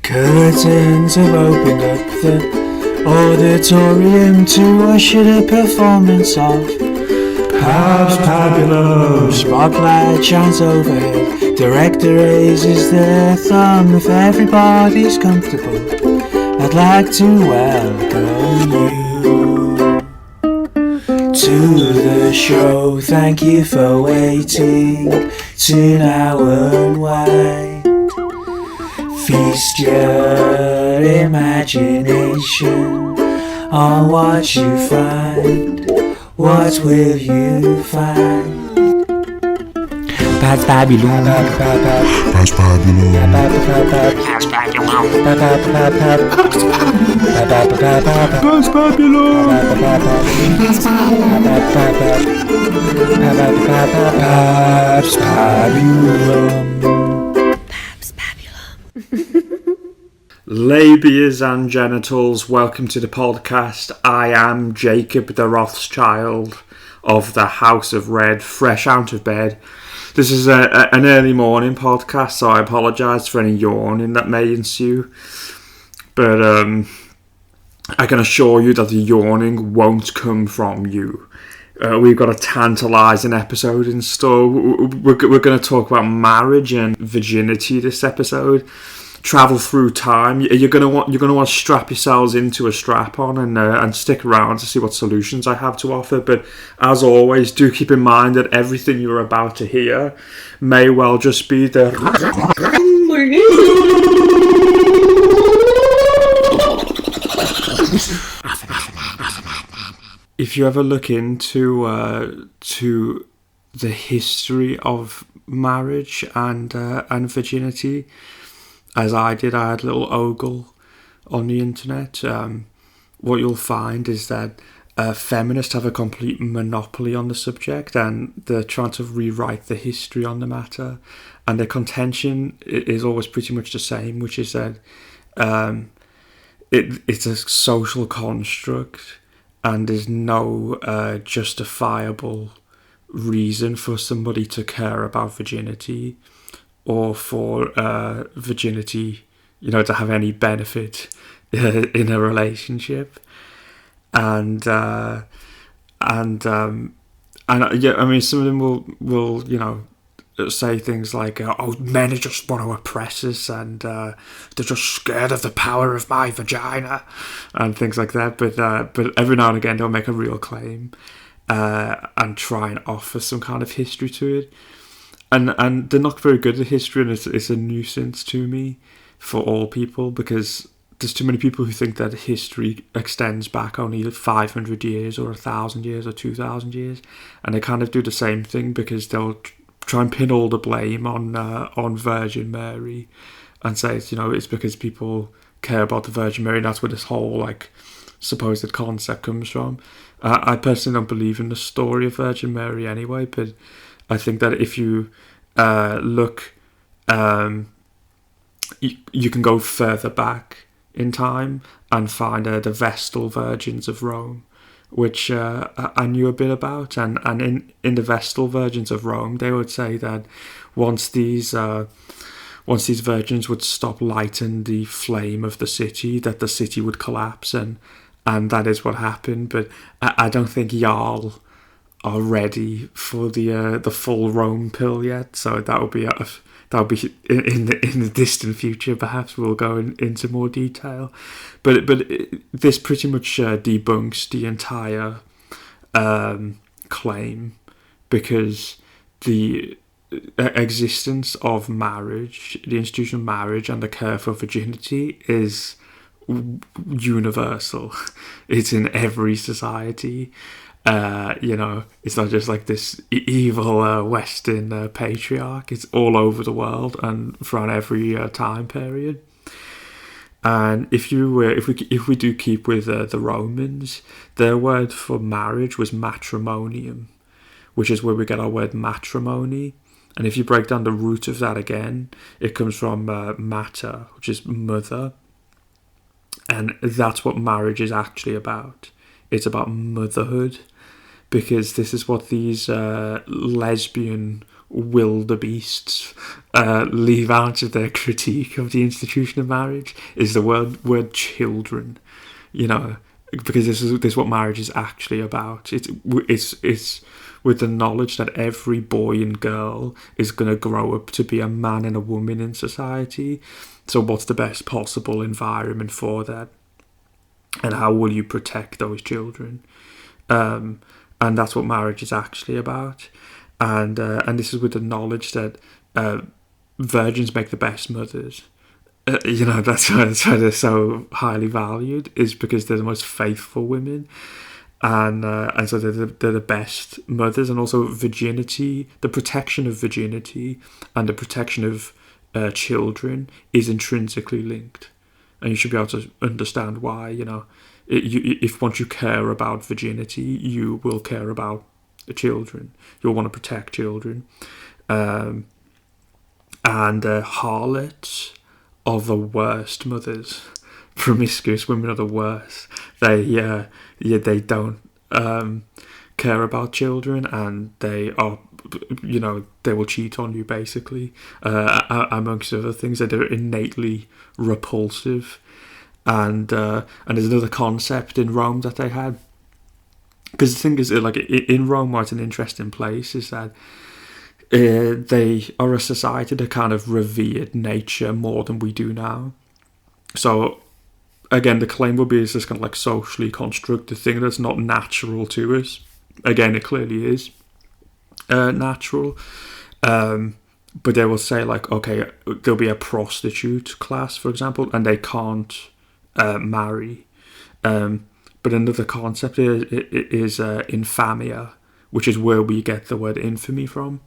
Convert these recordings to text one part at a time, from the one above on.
Curtains have opened up the auditorium to usher the performance of Pabulum. Spotlight shines overhead. Director raises their thumb. If everybody's comfortable, I'd like to welcome you to the show. Thank you for waiting. Tune hour and wait. Feast your imagination on what you find. What will you find? That's Pabulum. That's Pabulum. That's Pabulum. That's Pabulum. Labias and genitals, welcome to the podcast. I am Jacob the Rothschild of the House of Red, fresh out of bed. This is an early morning podcast, so I apologise for any yawning that may ensue. But I can assure you that the yawning won't come from you. We've got a tantalising episode in store. We're going to talk about marriage and virginity this episode. Travel through time. You're gonna want to strap yourselves into a strap-on and stick around to see what solutions I have to offer. But as always, do keep in mind that everything you're about to hear may well just be the If you ever look into to the history of marriage and virginity, as I did, I had a little ogle on the internet. What you'll find is that feminists have a complete monopoly on the subject, and they're trying to rewrite the history on the matter. And their contention is always pretty much the same, which is that it's a social construct, and there's no justifiable reason for somebody to care about virginity, or for virginity, to have any benefit in a relationship, and yeah, I mean, some of them will say things like, "Oh, men just want to oppress us, and they're just scared of the power of my vagina," and things like that. But every now and again, they'll make a real claim and try and offer some kind of history to it. And they're not very good at history, and it's a nuisance to me for all people, because there's too many people who think that history extends back only 500 years or 1,000 years or 2,000 years, and they kind of do the same thing because they'll try and pin all the blame on Virgin Mary and say it's because people care about the Virgin Mary, and that's where this whole supposed concept comes from. I personally don't believe in the story of Virgin Mary anyway, but I think that if you look, you can go further back in time and find the Vestal Virgins of Rome, which I knew a bit about. And in the Vestal Virgins of Rome, they would say that once these virgins would stop lighting the flame of the city, that the city would collapse, and that is what happened. But I don't think y'all are ready for the full Rome pill yet, so that'll be in the distant future. Perhaps we'll go into more detail, but this pretty much debunks the entire claim, because the existence of marriage, the institution of marriage, and the care for virginity is universal. It's in every society. It's not just like this evil Western patriarch. It's all over the world and throughout every time period. And if we do keep with the Romans, their word for marriage was matrimonium, which is where we get our word matrimony. And if you break down the root of that again, it comes from mater, which is mother, and that's what marriage is actually about. It's about motherhood, because this is what these lesbian wildebeests leave out of their critique of the institution of marriage is the word children. Because this is what marriage is actually about. It's with the knowledge that every boy and girl is going to grow up to be a man and a woman in society. So what's the best possible environment for that? And how will you protect those children? And that's what marriage is actually about. And this is with the knowledge that virgins make the best mothers. That's why they're so highly valued, is because they're the most faithful women. And so they're the best mothers. And also virginity, the protection of virginity and the protection of children is intrinsically linked. And you should be able to understand why, if once you care about virginity, you will care about the children. You'll want to protect children. And harlots are the worst mothers. Promiscuous women are the worst. They don't care about children, and they are, they will cheat on you, basically, amongst other things. They're innately repulsive. And there's another concept in Rome that they had, because the thing is, like, in Rome, what's an interesting place is that they are a society that kind of revered nature more than we do now. So again, the claim will be it's this kind of like socially constructed thing that's not natural to us. Again, it clearly is natural. But they will say, like, okay, there'll be a prostitute class, for example, and they can't marry. But another concept is infamia, which is where we get the word infamy from.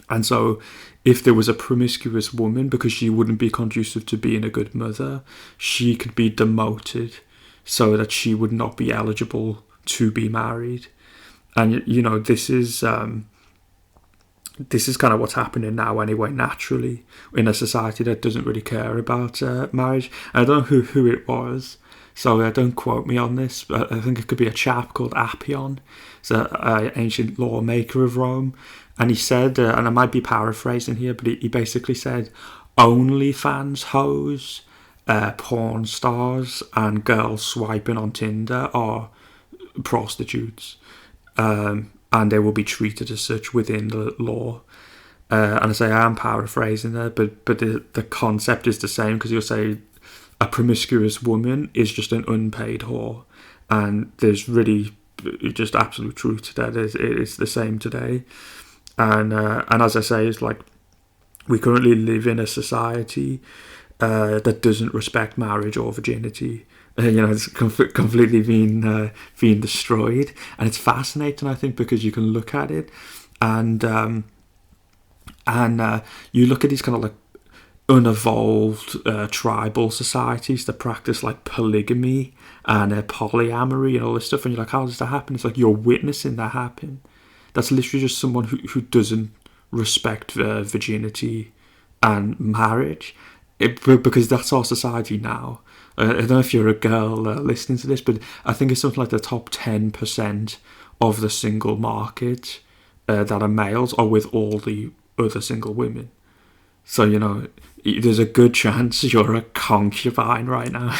And so if there was a promiscuous woman, because she wouldn't be conducive to being a good mother, she could be demoted so that she would not be eligible to be married. And, this is kind of what's happening now anyway, naturally, in a society that doesn't really care about marriage. And I don't know who it was, so don't quote me on this, but I think it could be a chap called Appian. It's an ancient lawmaker of Rome. And he said, and I might be paraphrasing here, but he basically said, OnlyFans hoes, porn stars, and girls swiping on Tinder are prostitutes. And they will be treated as such within the law. And I say I am paraphrasing there, but the concept is the same, because you'll say a promiscuous woman is just an unpaid whore. And there's really just absolute truth to that. It's the same today. And as I say, it's like we currently live in a society that doesn't respect marriage or virginity. It's completely been destroyed, and it's fascinating, I think, because you can look at it, and you look at these kind of like unevolved tribal societies that practice like polygamy and polyamory and all this stuff, and you're like, how does that happen? It's like you're witnessing that happen. That's literally just someone who doesn't respect virginity and marriage, because that's our society now. I don't know if you're a girl listening to this, but I think it's something like the top 10% of the single market that are males are with all the other single women. So, there's a good chance you're a concubine right now.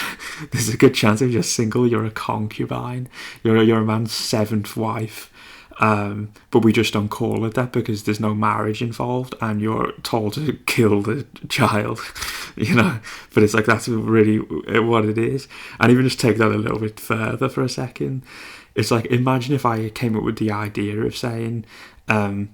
There's a good chance if you're single, you're a concubine. You're a man's seventh wife. But we just don't call it that because there's no marriage involved, and you're told to kill the child, but it's like, that's really what it is. And even just take that a little bit further for a second, it's like, imagine if I came up with the idea of saying a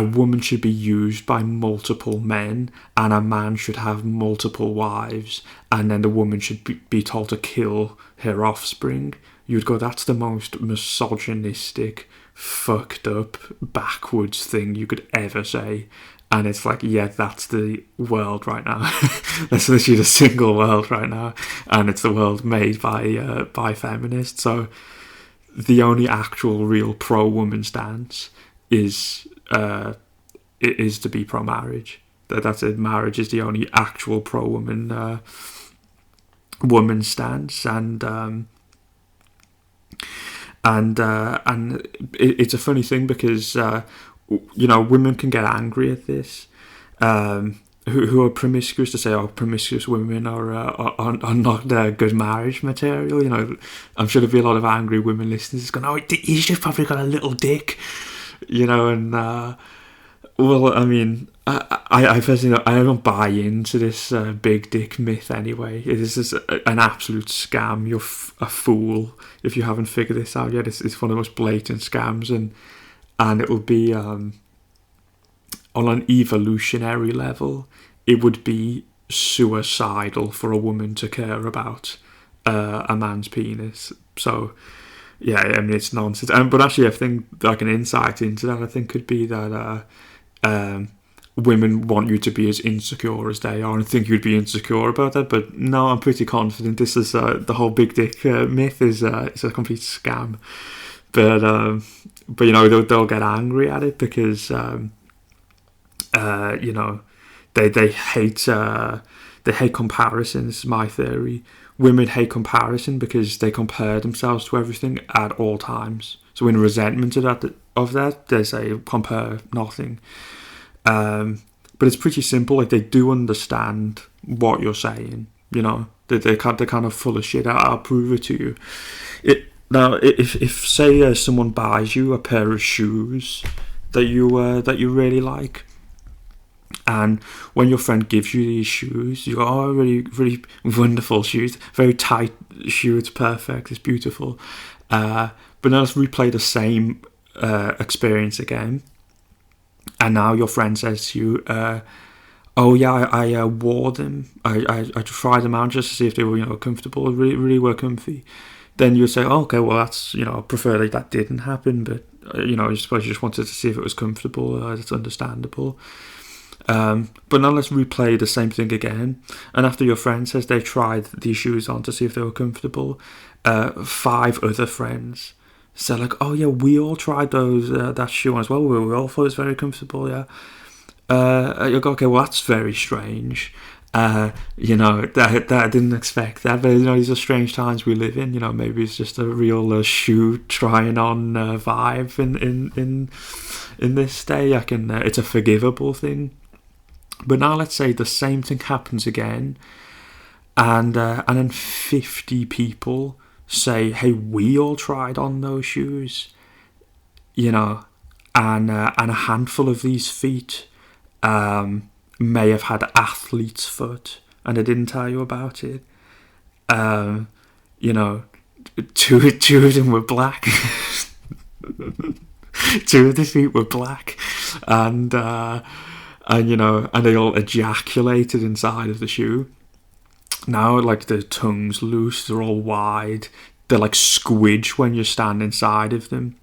woman should be used by multiple men, and a man should have multiple wives, and then the woman should be told to kill her offspring. You'd go, that's the most misogynistic, fucked up, backwards thing you could ever say. And it's like, yeah, that's the world right now. That's literally the single world right now, and it's the world made by feminists. So the only actual real pro-woman stance is to be pro-marriage. That's it. Marriage is the only actual pro-woman woman stance, and it's a funny thing because women can get angry at this. Who are promiscuous, to say, promiscuous women are not good marriage material. I'm sure there'll be a lot of angry women listeners going, he's just probably got a little dick, and well, I mean, I personally I don't buy into this big dick myth anyway. It is just an absolute scam. You're a fool if you haven't figured this out yet. It's one of the most blatant scams, and it will be on an evolutionary level, it would be suicidal for a woman to care about a man's penis. So, yeah, I mean, it's nonsense. But actually, I think like an insight into that, I think, could be that women want you to be as insecure as they are, and think you'd be insecure about that. But no, I'm pretty confident this is the whole big dick myth is a complete scam. But they'll get angry at it because they hate comparisons. My theory: women hate comparison because they compare themselves to everything at all times. So in resentment of that, they say compare nothing. But it's pretty simple. Like, they do understand what you're saying. They're kind of full of shit. I'll prove it to you. Now, if say someone buys you a pair of shoes that you really like, and when your friend gives you these shoes, you go, really, really wonderful shoes, very tight shoe, it's perfect, it's beautiful. But now let's replay the same experience again. And now your friend says to you, I wore them. I tried them out just to see if they were comfortable. Really, really were comfy. Then you say, okay, well that's I prefer that didn't happen, but I suppose you just wanted to see if it was comfortable. That's understandable. But now let's replay the same thing again. And after your friend says they tried these shoes on to see if they were comfortable, 5 other friends say like, oh yeah, we all tried that shoe on as well. We all thought it was very comfortable. Yeah. You go, okay, well that's very strange. That I didn't expect that, but these are strange times we live in. Maybe it's just a real shoe trying on vibe in this day. It's a forgivable thing. But now let's say the same thing happens again, and then 50 people say, hey, we all tried on those shoes, and a handful of these feet may have had athlete's foot, and I didn't tell you about it. Two of them were black. 2 of the feet were black, and they all ejaculated inside of the shoe. Now, like, the tongue's loose, they're all wide, they're like squidge when you stand inside of them.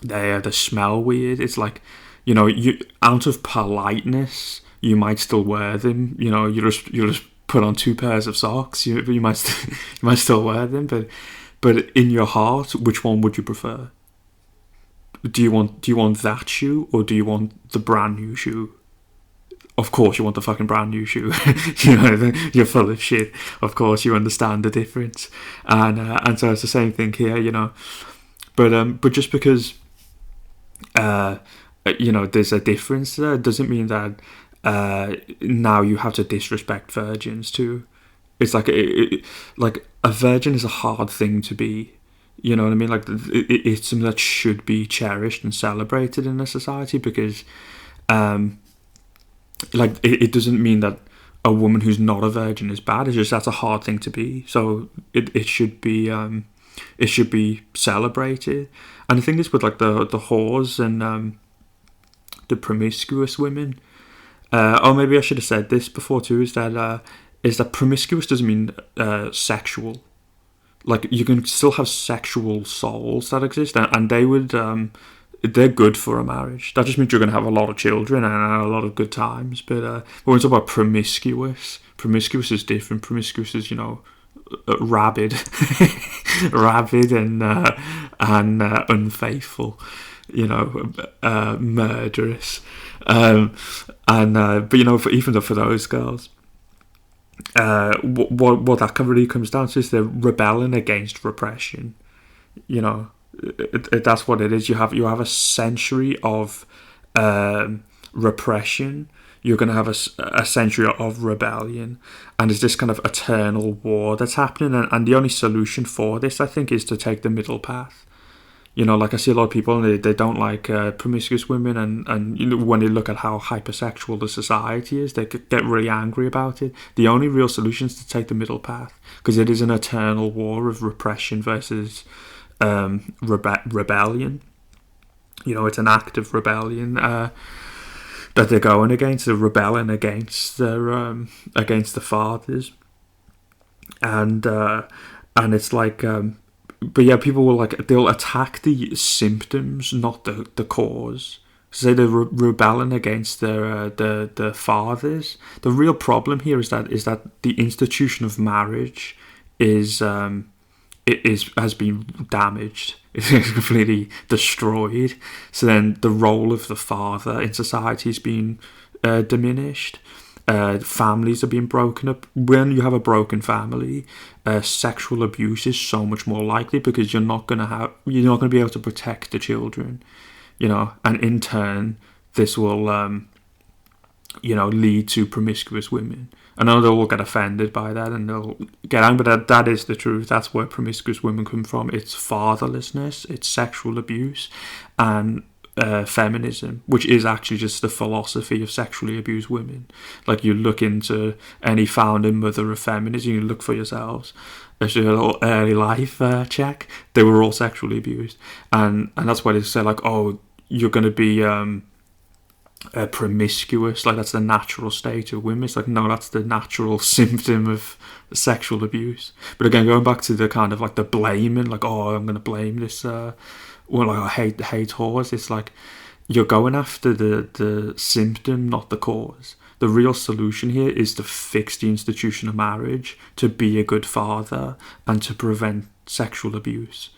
They smell weird. It's like, you out of politeness, you might still wear them. You just put on 2 pairs of socks. You might still wear them, but in your heart, which one would you prefer? Do you want that shoe, or do you want the brand new shoe? Of course you want the fucking brand new shoe. You're full of shit. Of course you understand the difference. And so it's the same thing here, But just because there's a difference there doesn't mean that now you have to disrespect virgins too. It's like a virgin is a hard thing to be. You know what I mean? Like, it's something that should be cherished and celebrated in a society, because it doesn't mean that a woman who's not a virgin is bad. It's just that's a hard thing to be. So it should be celebrated. And the thing is with like the whores and the promiscuous women. Maybe I should have said this before too. Is that promiscuous doesn't mean sexual. Like, you can still have sexual souls that exist, and they would they're good for a marriage. That just means you're going to have a lot of children and a lot of good times. But when we talk about promiscuous is different. Promiscuous is rabid, rabid and unfaithful. Murderous. But even for those girls. What that really comes down to is they're rebelling against repression. That's what it is. You have a century of repression. You're going to have a century of rebellion, and there's this kind of eternal war that's happening. And the only solution for this, I think, is to take the middle path. You know, like I see a lot of people, and they don't like promiscuous women, and you know, when they look at how hypersexual the society is, they get really angry about it. The only real solution is to take the middle path, because it is an eternal war of repression versus rebellion. You know, it's an act of rebellion that they're going against. They're rebelling against the fathers, and it's like. But yeah, people will they'll attack the symptoms, not the cause. So they're rebelling against the fathers. The real problem here is that the institution of marriage has been damaged. It's completely destroyed. So then the role of the father in society has been diminished. Families are being broken up. When you have a broken family, sexual abuse is so much more likely, because you're not going to be able to protect the children, you know, and in turn this will lead to promiscuous women. I know they'll all get offended by that and they'll get angry, but that is the truth. That's where promiscuous women come from. It's fatherlessness, it's sexual abuse, and feminism, which is actually just the philosophy of sexually abused women. Like, you look into any founding mother of feminism, you look for yourselves. As your little early life check, they were all sexually abused, and that's why they say like, oh, you're going to be promiscuous, like that's the natural state of women. It's like, no, that's the natural symptom of sexual abuse. But again, going back to the kind of like the blaming, like, oh, I'm going to blame this. Well, like, I hate whores. It's like you're going after the symptom, not the cause. The real solution here is to fix the institution of marriage, to be a good father, and to prevent sexual abuse.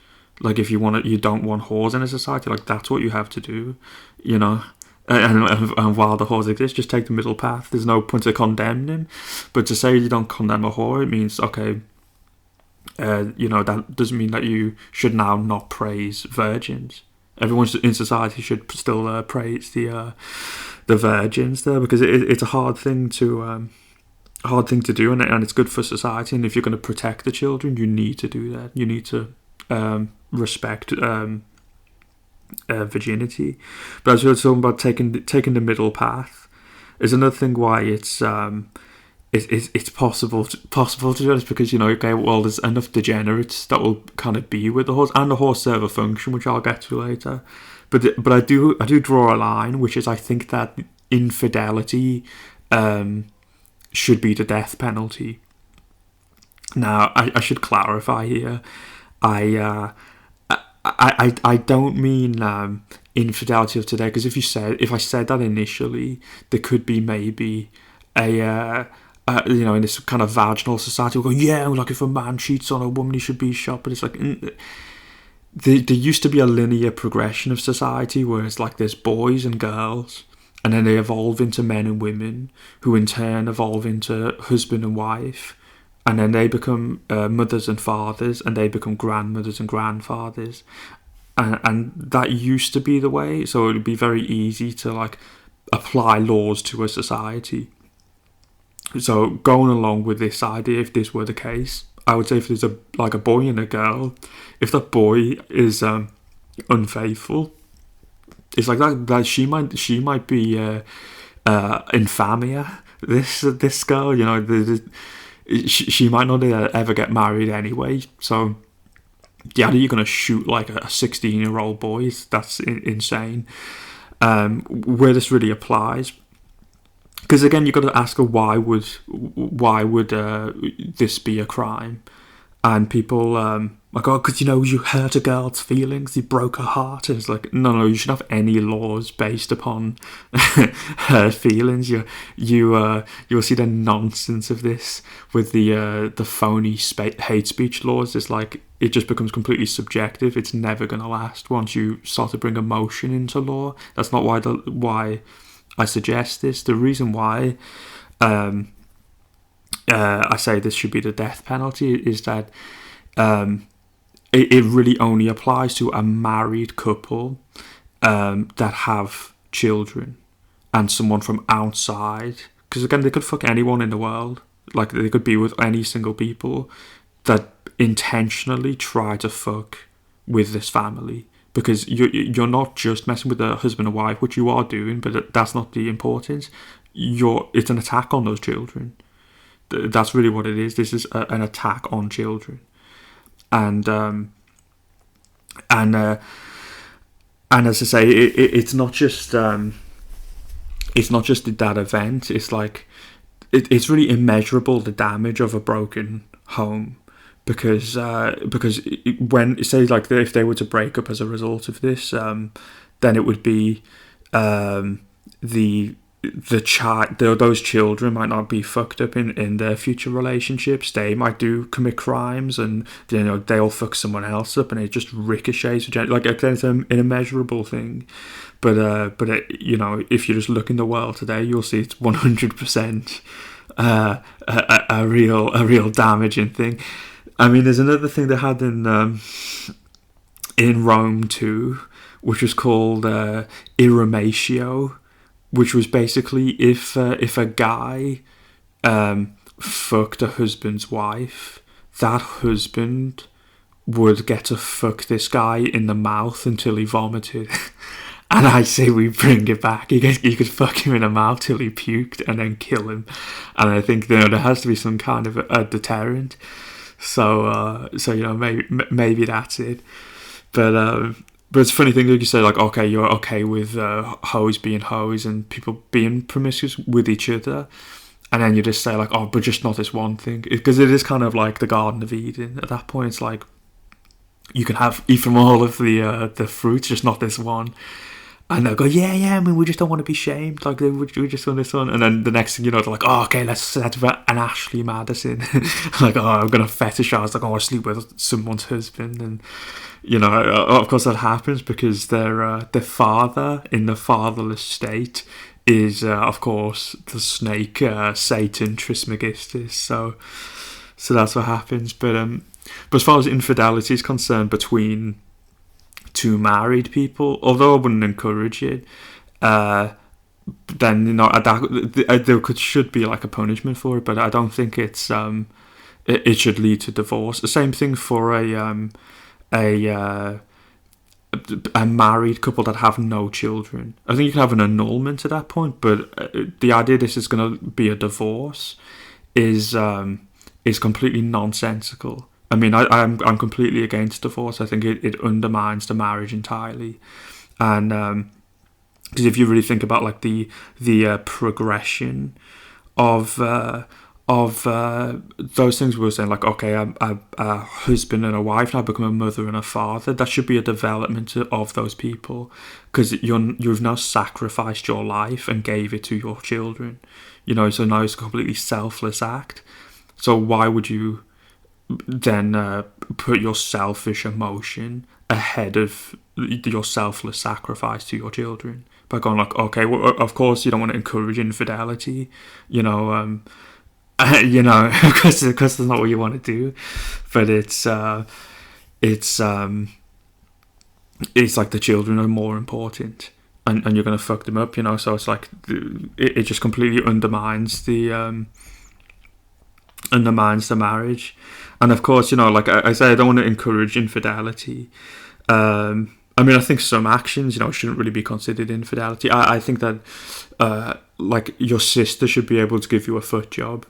Like, if you don't want whores in a society, like, that's what you have to do, you know. And while the whores exist, just take the middle path. There's no point to condemn them, but to say you don't condemn a whore, it means, okay, that doesn't mean that you should now not praise virgins. Everyone in society should still praise the virgins there, because it's a hard thing to do, and it's good for society. And if you're going to protect the children, you need to do that. You need to respect virginity. But as we were talking about taking the middle path, is another thing why it's possible to do this, because, you know, okay, well, there's enough degenerates that will kind of be with the horse, and the horse serve a function, which I'll get to later. But I do draw a line, which is, I think that infidelity should be the death penalty. Now, I should clarify here. I don't mean infidelity of today, because if I said that initially, there could be maybe a in this kind of vaginal society, we'll go, yeah, like, if a man cheats on a woman, he should be shot. But it's like, there used to be a linear progression of society where it's like there's boys and girls, and then they evolve into men and women, who in turn evolve into husband and wife, and then they become mothers and fathers, and they become grandmothers and grandfathers, and that used to be the way. So it would be very easy to like apply laws to a society. So going along with this idea, if this were the case, I would say if there's a boy and a girl, if that boy is unfaithful, it's like that she might be infamia. This girl, you know, she might not ever get married anyway. So yeah, you're gonna shoot like a 16-year-old boy? That's insane. Where this really applies, because again, you've got to ask her, why would this be a crime? And people like, oh, because, you know, you hurt a girl's feelings, you broke her heart. And it's like, no, you shouldn't have any laws based upon her feelings. You'll see the nonsense of this with the phony hate speech laws. It's like, it just becomes completely subjective. It's never going to last once you start to bring emotion into law. That's not why I suggest this. The reason why I say this should be the death penalty is that it really only applies to a married couple that have children and someone from outside. Because again, they could fuck anyone in the world. Like, they could be with any single people that intentionally try to fuck with this family. Because you're not just messing with the husband and wife, which you are doing, but that's not the importance. It's an attack on those children. That's really what it is. This is an attack on children. And as I say, it's not just that event. It's like it's really immeasurable, the damage of a broken home, because when, say, like, if they were to break up as a result of this, then it would be those children might not be fucked up in their future relationships. They might commit crimes, and they'll fuck someone else up, and it just ricochets. Like, it's an immeasurable thing. But if you just look in the world today, you'll see it's 100% a real damaging thing. I mean, there's another thing they had in Rome too, which was called irrematio, which was basically if a guy fucked a husband's wife, that husband would get to fuck this guy in the mouth until he vomited. And I say we bring it back. You could fuck him in the mouth till he puked and then kill him. And I think there has to be some kind of a deterrent. So maybe that's it. But it's a funny thing that you say, like, okay, you're okay with hoes being hoes and people being promiscuous with each other, and then you just say, like, oh, but just not this one thing, because it is kind of like the Garden of Eden. At that point, it's like you can eat from all of the fruits, just not this one. And they'll go, yeah, I mean, we just don't want to be shamed. Like, we just want this one. And then the next thing you know, they're like, oh, okay, let's set up an Ashley Madison. Like, oh, I'm going to fetishize, like, oh, I sleep with someone's husband. And, of course that happens because their father in the fatherless state is, of course, the snake, Satan Trismegistus. So that's what happens. But as far as infidelity is concerned between two married people, although I wouldn't encourage it, then there should be like a punishment for it, but I don't think it should lead to divorce. The same thing for a married couple that have no children. I think you can have an annulment at that point, but the idea this is going to be a divorce is completely nonsensical. I mean, I'm completely against divorce. I think it undermines the marriage entirely, and because if you really think about like the progression of those things we were saying, like, okay, a husband and a wife now become a mother and a father. That should be a development of those people, because you've now sacrificed your life and gave it to your children. So now it's a completely selfless act. So why would you then put your selfish emotion ahead of your selfless sacrifice to your children by going like, okay, well, of course you don't want to encourage infidelity, because that's not what you want to do, but it's like the children are more important, and you're going to fuck them up, so it's like it just completely undermines the marriage. And of course, like I say, I don't want to encourage infidelity. I mean, I think some actions, shouldn't really be considered infidelity. I think that, like, your sister should be able to give you a foot job.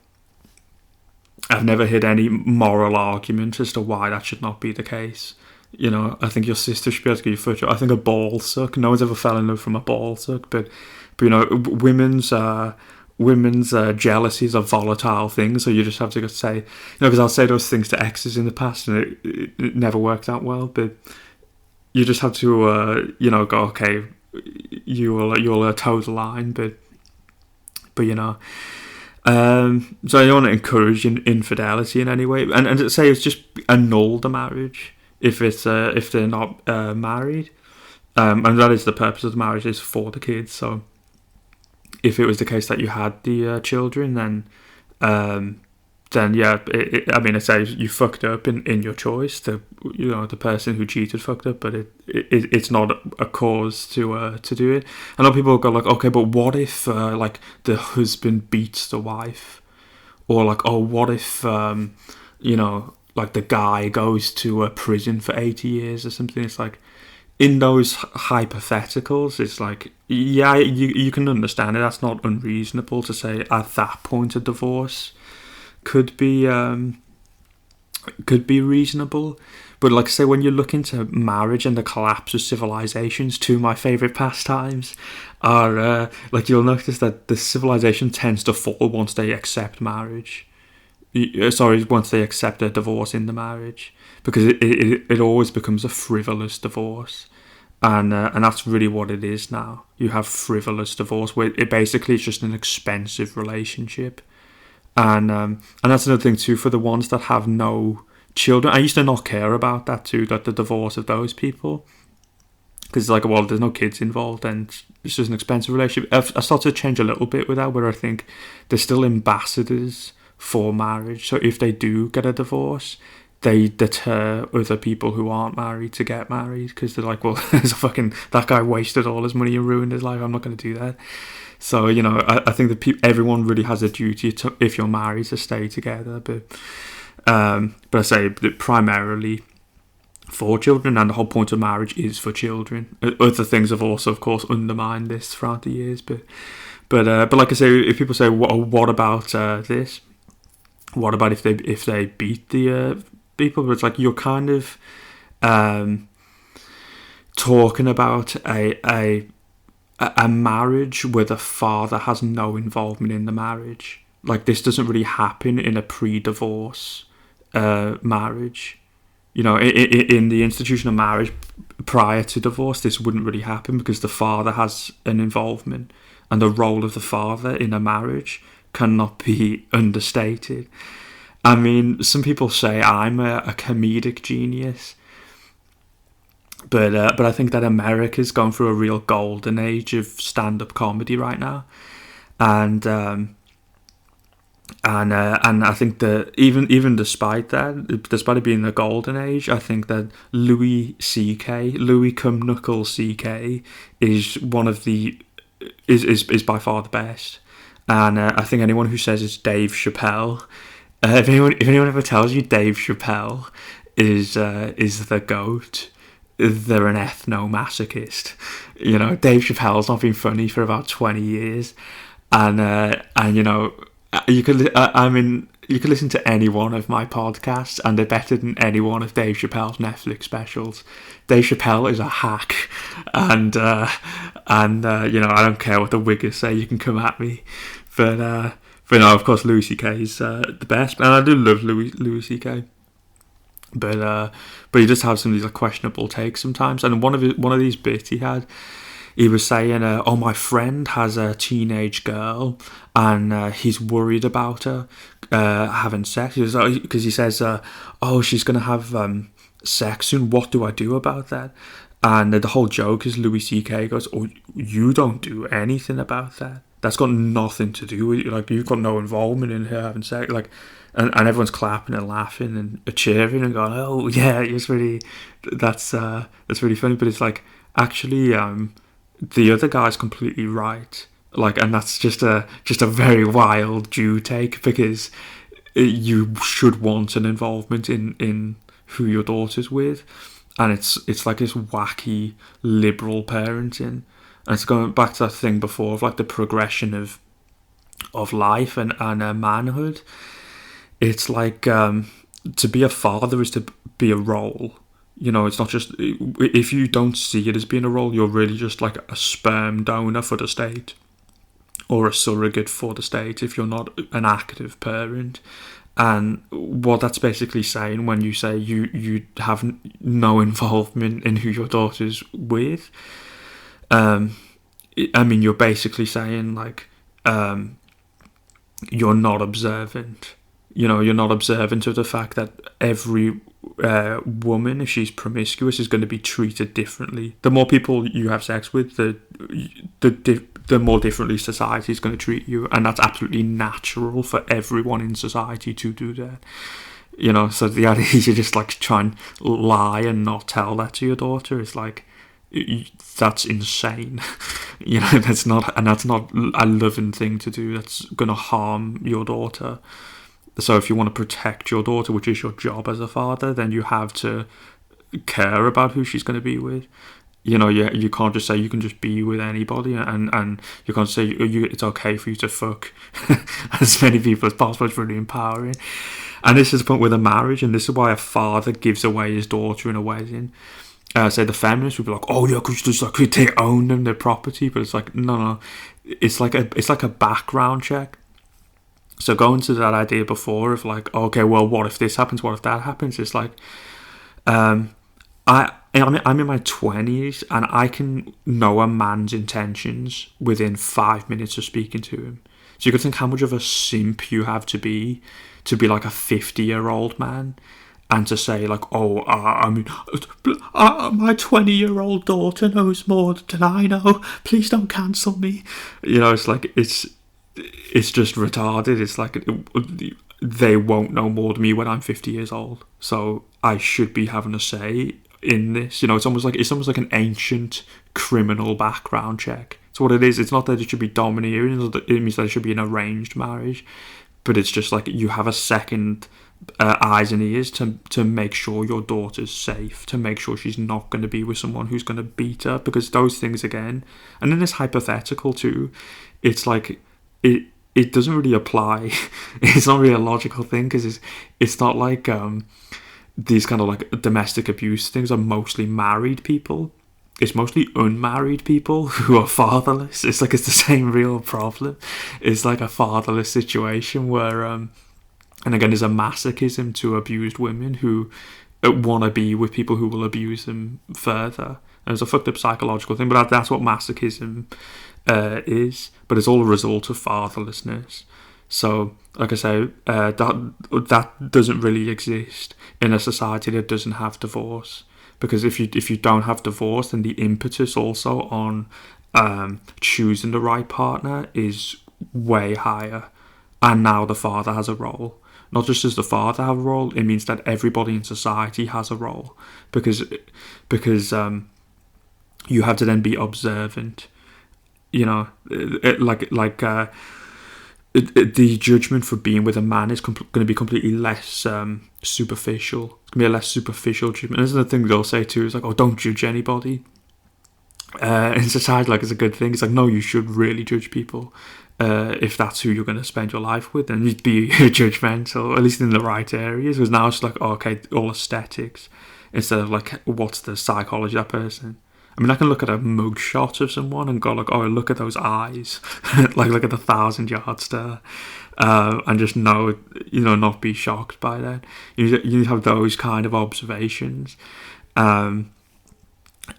I've never heard any moral argument as to why that should not be the case. I think your sister should be able to give you a foot job. I think a ball suck. No one's ever fell in love from a ball suck, but women's jealousies are volatile things, so you just have to say, because I'll say those things to exes in the past and it never worked out well, but you just have to go, okay, you'll toe the line, but so I don't want to encourage infidelity in any way, and to say it's just annul the marriage if they're not married, and that is the purpose of the marriage, is for the kids. So if it was the case that you had the children, then then yeah, I mean, I say you fucked up in your choice. The person who cheated fucked up, but it's not a cause to do it. A lot of people go like, okay, but what if like the husband beats the wife, or like, oh, what if like the guy goes to prison for 80 years or something? It's like, in those hypotheticals, it's like, yeah, you can understand it. That's not unreasonable to say at that point a divorce could be reasonable. But like I say, when you look into marriage and the collapse of civilizations, two of my favourite pastimes are like, you'll notice that the civilization tends to fall once they accept marriage. Once they accept a divorce in the marriage, because it always becomes a frivolous divorce, and that's really what it is now. You have frivolous divorce where it basically is just an expensive relationship, and that's another thing too for the ones that have no children. I used to not care about that too, that the divorce of those people, because it's like, well, there's no kids involved and it's just an expensive relationship. I started to change a little bit with that, where I think there's still ambassadors for marriage. So if they do get a divorce, they deter other people who aren't married to get married, because they're like, well, that guy wasted all his money and ruined his life, I'm not going to do that. So I think that everyone really has a duty to, if you're married, to stay together, but I say that primarily for children, and the whole point of marriage is for children. Other things have also, of course, undermined this throughout the years, but like I say, if people say, what about this? What about if they beat the people? But it's like, you're kind of talking about a marriage where the father has no involvement in the marriage. Like, this doesn't really happen in a pre-divorce marriage. In the institution of marriage prior to divorce, this wouldn't really happen, because the father has an involvement, and the role of the father in a marriage cannot be understated. I mean, some people say I'm a comedic genius, but I think that America's gone through a real golden age of stand-up comedy right now, and I think that even despite it being a golden age, I think that Louis cum Knuckles C.K. is one of the is by far the best. And I think anyone who says it's Dave Chappelle, if anyone ever tells you Dave Chappelle is the GOAT, they're an ethno-masochist. Dave Chappelle's not been funny for about 20 years, and you could listen to any one of my podcasts, and they're better than any one of Dave Chappelle's Netflix specials. Dave Chappelle is a hack, and I don't care what the Wiggers say. You can come at me, but no, of course Louis C.K. is the best, and I do love Louis C.K. But he just has some of these questionable takes sometimes. And one of these bits he was saying, oh, my friend has a teenage girl, and he's worried about her having sex. Because he says, oh, she's going to have sex soon. What do I do about that? And the whole joke is Louis C.K. goes, oh, you don't do anything about that. That's got nothing to do with you. Like, you've got no involvement in her having sex. Like, and everyone's clapping and laughing and cheering and going, oh yeah, it's really, that's really funny. But it's like, actually, the other guy's completely right. Like, and that's just a very wild Jew take, because you should want an involvement in who your daughter's with, and it's like this wacky liberal parenting, and it's going back to that thing before of like the progression of life and manhood. It's like to be a father is to be a role. It's not just, if you don't see it as being a role, you're really just like a sperm donor for the state, or a surrogate for the state if you're not an active parent. And what that's basically saying when you say you have no involvement in who your daughter's with, I mean, you're basically saying like you're not observant. You're not observant of the fact that every woman, if she's promiscuous, is going to be treated differently. The more people you have sex with, the more differently society is going to treat you, and that's absolutely natural for everyone in society to do that. You know, so the idea is you just like try and lie and not tell that to your daughter is like, that's insane. You know, that's not a loving thing to do. That's going to harm your daughter. So if you want to protect your daughter, which is your job as a father, then you have to care about who she's going to be with. You know, you can't just say you can just be with anybody, and you can't say it's okay for you to fuck as many people as possible. It's really empowering. And this is the point with a marriage, and this is why a father gives away his daughter in a wedding. Say the feminists would be like, oh yeah, because they own them, their property, but it's like no, it's like a background check. So going to that idea before of like, okay, well, what if this happens? What if that happens? It's like, I'm in my 20s, and I can know a man's intentions within 5 minutes of speaking to him. So you could think how much of a simp you have to be like a 50-year-old man, and to say like, oh, my 20-year-old daughter knows more than I know. Please don't cancel me. You know, it's like it's just retarded. It's like they won't know more than me when I'm 50 years old. So I should be having a say in this. You know, it's almost like an ancient criminal background check. It's what it is. It's not that it should be domineering. It means that it should be an arranged marriage. But it's just like you have a second eyes and ears to make sure your daughter's safe, to make sure she's not going to be with someone who's going to beat her, because those things again, and in this hypothetical too, it's like it doesn't really apply. It's not really a logical thing, because it's not like these kind of like domestic abuse things are mostly married people. It's mostly unmarried people who are fatherless. It's like it's the same real problem. It's like a fatherless situation where, and again, there's a masochism to abused women who want to be with people who will abuse them further. And it's a fucked up psychological thing, but that's what masochism is. But it's all a result of fatherlessness. So, like I say, that doesn't really exist in a society that doesn't have divorce. Because if you don't have divorce, then the impetus also on choosing the right partner is way higher. And now the father has a role. Not just does the father have a role, it means that everybody in society has a role. Because you have to then be observant. You know, the judgment for being with a man is going to be completely less superficial. It's going to be a less superficial judgment. And there's another thing they'll say too, is like, oh, don't judge anybody. In society, like, it's a good thing. It's like, no, you should really judge people. If that's who you're going to spend your life with, then you'd be judgmental, at least in the right areas. Because now it's like, oh, okay, all aesthetics, instead of like, what's the psychology of that person. I mean, I can look at a mug shot of someone and go like, oh, look at those eyes. Like, look at the 1,000-yard stare. And just know, you know, not be shocked by that. You have those kind of observations. And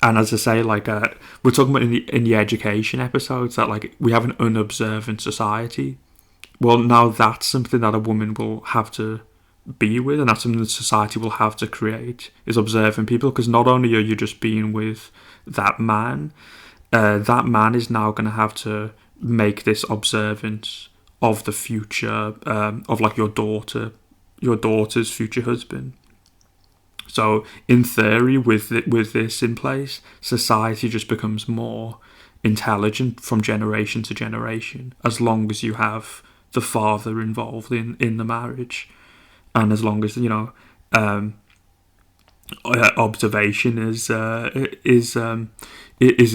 as I say, like, we're talking about in the education episodes that, like, we have an unobservant society. Well, now that's something that a woman will have to be with, and that's something that society will have to create, is observing people. Because not only are you just being with that man is now going to have to make this observance of the future, of like your daughter's future husband. So in theory, with this in place, society just becomes more intelligent from generation to generation, as long as you have the father involved in the marriage, and as long as, you know, observation is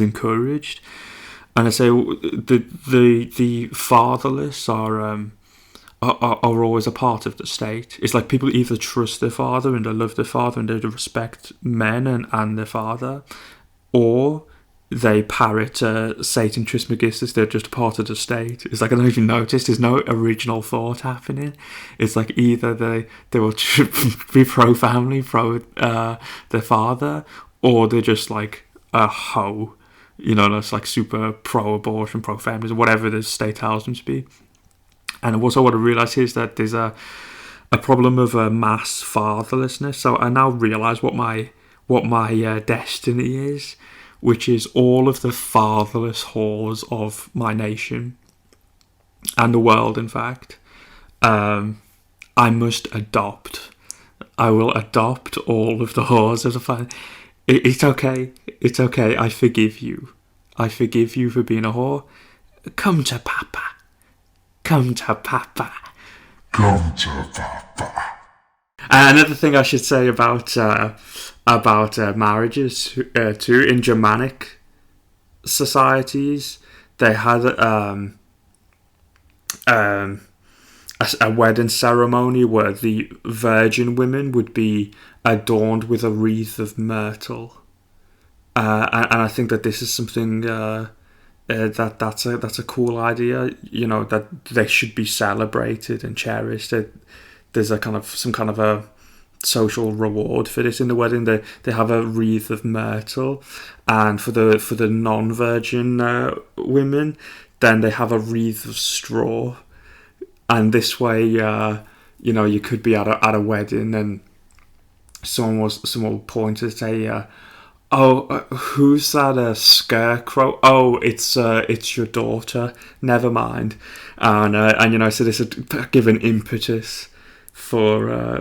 encouraged. And I say the fatherless are always a part of the state. It's like people either trust their father and they love their father and they respect men and their father, or they parrot Satan Trismegistus. They're just part of the state. It's like, I don't know if you noticed, there's no original thought happening. It's like either they will be pro-family, pro their father, or they're just like a hoe. You know, that's like super pro-abortion, pro-feminism, whatever the state tells them to be. And also what I realise is that there's a a problem of mass fatherlessness. So I now realise what my destiny is, which is all of the fatherless whores of my nation and the world. In fact, I must adopt. I will adopt all of the whores of the family. It's okay. It's okay. I forgive you. I forgive you for being a whore. Come to Papa. Come to Papa. Come to Papa. Another thing I should say about marriages too, in Germanic societies, they had a wedding ceremony where the virgin women would be adorned with a wreath of myrtle, and I think that this is something that's a cool idea. You know, that they should be celebrated and cherished. There's some kind of a social reward for this in the wedding. They have a wreath of myrtle, and for the non-virgin women, then they have a wreath of straw. And this way, you could be at a wedding and someone will point and say, who's that scarecrow? Oh, it's your daughter. Never mind. And so this would give an impetus for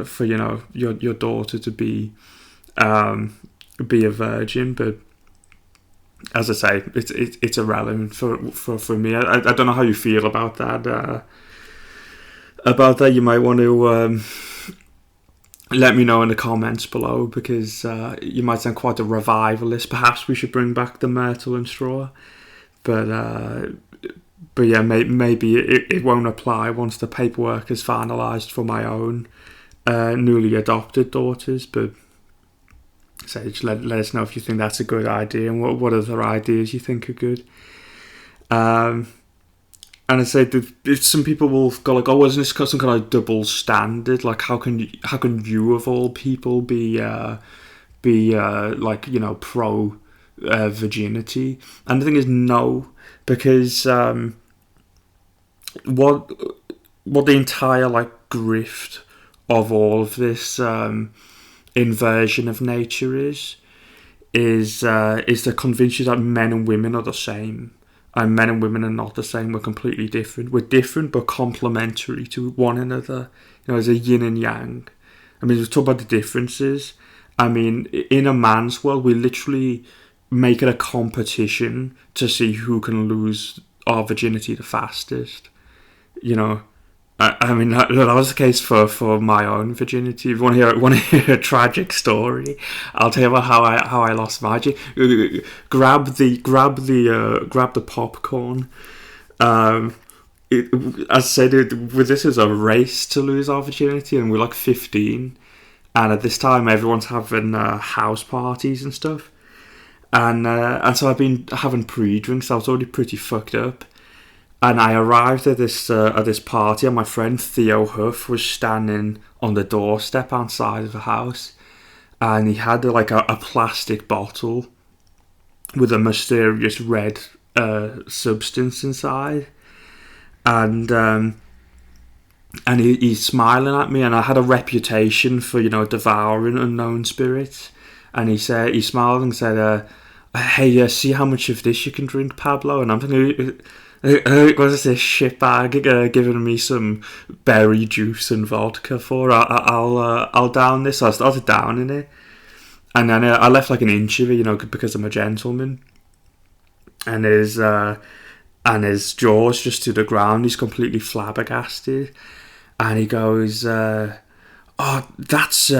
your daughter to be a virgin. But as I say, it's irrelevant for me. I don't know how you feel about that. You might want to let me know in the comments below, because you might sound quite a revivalist. Perhaps we should bring back the Myrtle and Straw, but yeah, maybe it won't apply once the paperwork is finalised for my own newly adopted daughters. But so just let us know if you think that's a good idea, and what other ideas you think are good. And I said that some people will go like, "Oh, isn't this some kind of double standard? Like, how can you of all people be pro virginity?" And the thing is, no, because what the entire grift of all of this inversion of nature is to convince you that men and women are the same. And men and women are not the same. We're completely different. We're different but complementary to one another. As a yin and yang. I mean, we talk about the differences. I mean, in a man's world, we literally make it a competition to see who can lose our virginity the fastest. I mean, that was the case for my own virginity. If you want to hear a tragic story, I'll tell you about how I lost my virginity. Grab the popcorn. As I said, with this is a race to lose our virginity, and we're 15, and at this time everyone's having house parties and stuff, and so I've been having pre-drinks. I was already pretty fucked up. And I arrived at this party, and my friend Theo Huff was standing on the doorstep outside of the house, and he had a plastic bottle with a mysterious red substance inside, and he's smiling at me, and I had a reputation for devouring unknown spirits, and he smiled and said, "Hey, see how much of this you can drink, Pablo?" And I'm thinking, what's this shitbag giving me some berry juice and vodka for? I'll down this. So I started downing it, and then I left an inch of it, because I'm a gentleman. And his jaw's just to the ground. He's completely flabbergasted, and he goes, "Oh, that's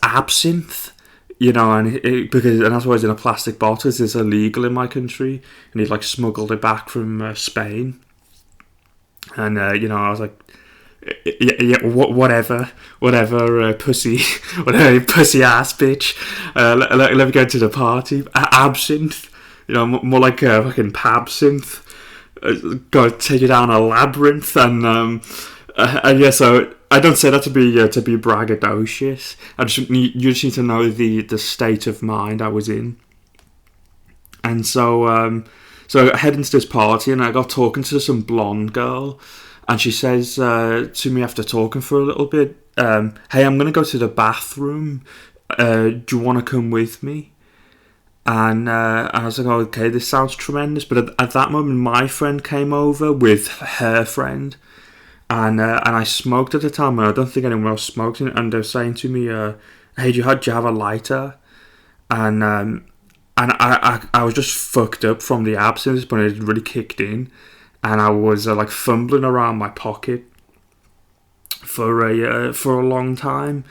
absinthe." And that's why it's in a plastic bottle. It's illegal in my country, and he smuggled it back from Spain. And I was like, yeah, whatever, pussy, whatever, pussy ass bitch. Let me go to the party. Absinthe, more like a fucking pabsinthe. Go take you down a labyrinth, and yeah, so. I don't say that to be braggadocious. You just need to know the state of mind I was in. And so I head into this party, and I got talking to some blonde girl, and she says to me after talking for a little bit, hey, I'm going to go to the bathroom. Do you want to come with me? And I was like, oh, okay, this sounds tremendous. But at that moment, my friend came over with her friend. And I smoked at the time, and I don't think anyone else smoked. And they were saying to me, hey, do you have a lighter? And I was just fucked up from the absence, but it really kicked in. And I was like fumbling around my pocket for a long time.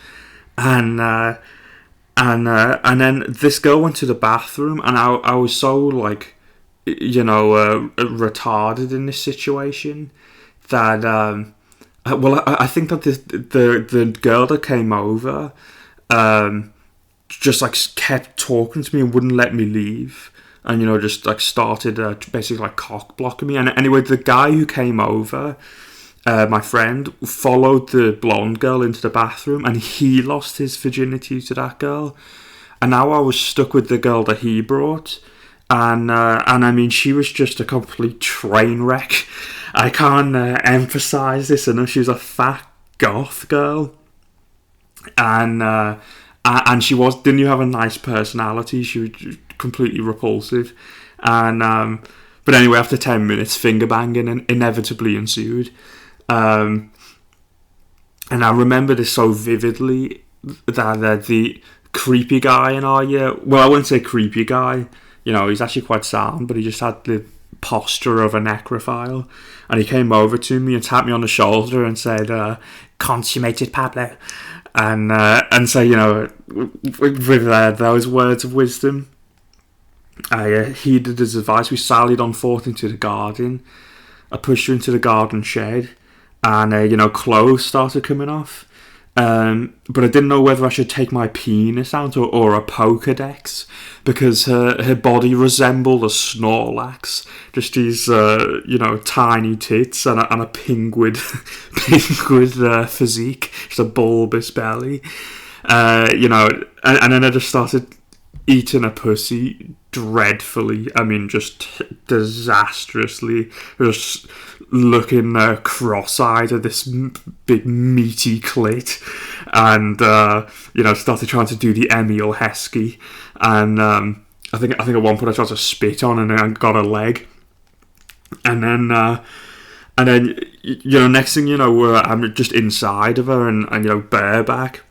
And then this girl went to the bathroom, and I was so like, retarded in this situation that I think that the girl that came over just like kept talking to me and wouldn't let me leave, and just like started basically like cock blocking me. And anyway, the guy who came over, my friend, followed the blonde girl into the bathroom, and he lost his virginity to that girl. And now I was stuck with the girl that he brought, and I mean, she was just a complete train wreck. I can't emphasize this enough. She was a fat goth girl, and she didn't even have a nice personality. She was completely repulsive, and but anyway, after 10 minutes, finger banging inevitably ensued. And I remember this so vividly that the creepy guy in our year, well, I wouldn't say creepy guy, he's actually quite sound, but he just had the posture of a necrophile, and he came over to me and tapped me on the shoulder and said, consummated Pablo, and so, with those words of wisdom, I heeded his advice. We sallied on forth into the garden. I pushed her into the garden shed, and clothes started coming off. But I didn't know whether I should take my penis out or a Pokedex, because her body resembled a Snorlax, just these tiny tits and a penguin physique, just a bulbous belly, and then I just started eating a pussy dreadfully. I mean, just disastrously, just looking cross-eyed at this big meaty clit, and started trying to do the Emil Heskey, and I think at one point I tried to spit on and I got a leg, and then next thing you know, I'm just inside of her and bareback.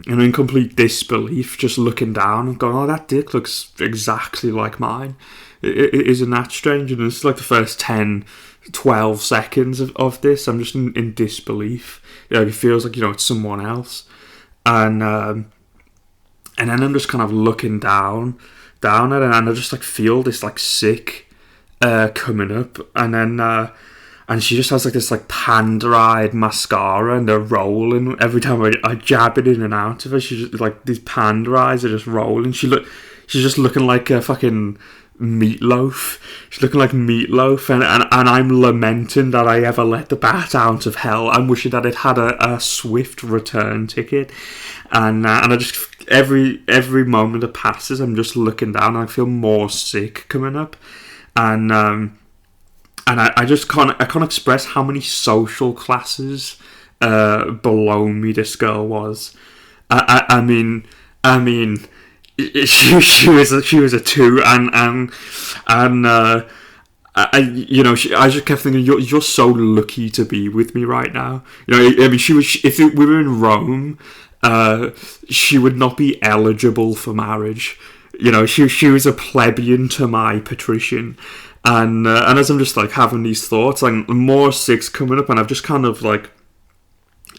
And in complete disbelief, just looking down and going, oh, that dick looks exactly like mine. Isn't that strange? And it's like the first 10, 12 seconds of this, I'm just in disbelief. It feels like, it's someone else. And then I'm just kind of looking down at it, and I just like feel this like sick coming up. And then and she just has like this like panda-eyed mascara, and they're rolling every time I jab it in and out of her. She's just like, these panda eyes are just rolling. She's just looking like a fucking meatloaf. She's looking like meatloaf, and I'm lamenting that I ever let the bat out of hell. I'm wishing that it had a swift return ticket, and I just every moment that passes, I'm just looking down, and I feel more sick coming up, and I just can't express how many social classes below me this girl was. I mean, she was a 2, and I just kept thinking, you're so lucky to be with me right now. I mean, she was, if we were in Rome, she would not be eligible for marriage. She was a plebeian to my patrician. And as I'm just like having these thoughts, like more 6 coming up, and I've just kind of like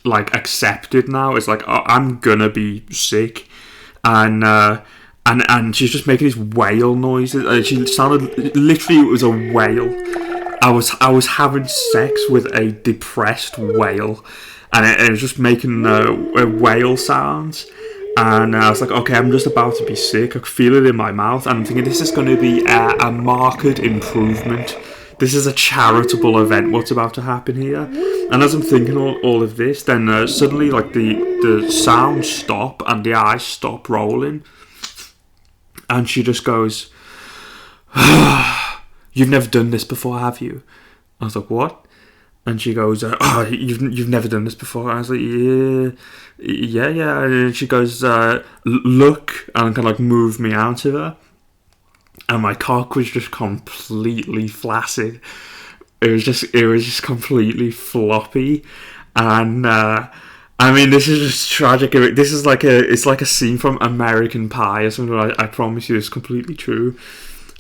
accepted now. It's like, oh, I'm gonna be sick, and she's just making these whale noises. She sounded literally, it was a whale. I was having sex with a depressed whale, and it was just making whale sounds. And I was like, okay, I'm just about to be sick. I feel it in my mouth. And I'm thinking, this is going to be a marked improvement. This is a charitable event, what's about to happen here. And as I'm thinking all of this, then suddenly like the sounds stop and the eyes stop rolling. And she just goes, you've never done this before, have you? I was like, what? And she goes, "Oh, you've never done this before." I was like, yeah. And she goes, "Look," and kind of like moved me out of her. And my cock was just completely flaccid. It was just completely floppy, and I mean, this is just tragic. This is it's like a scene from American Pie or something. I promise you, it's completely true.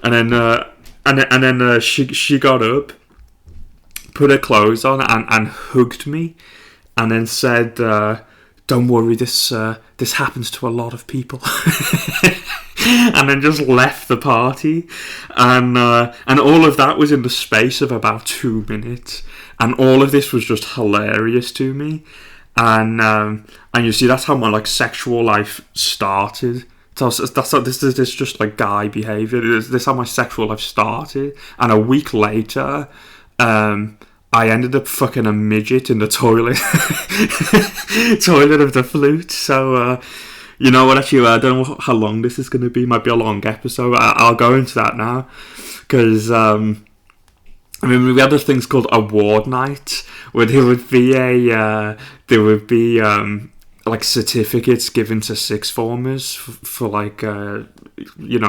And then she got up, put her clothes on, and hugged me, and then said, "Don't worry, this happens to a lot of people." And then just left the party, and all of that was in the space of about 2 minutes, and all of this was just hilarious to me, and you see, that's how my like sexual life started. So this is just like guy behaviour. This is how my sexual life started, and a week later, I ended up fucking a midget in the toilet, toilet of the flute. So. You know what, actually, I don't know how long this is going to be. Might be a long episode. I'll go into that now. Because, I mean, we had these things called award night, where there would be like certificates given to sixth formers for like,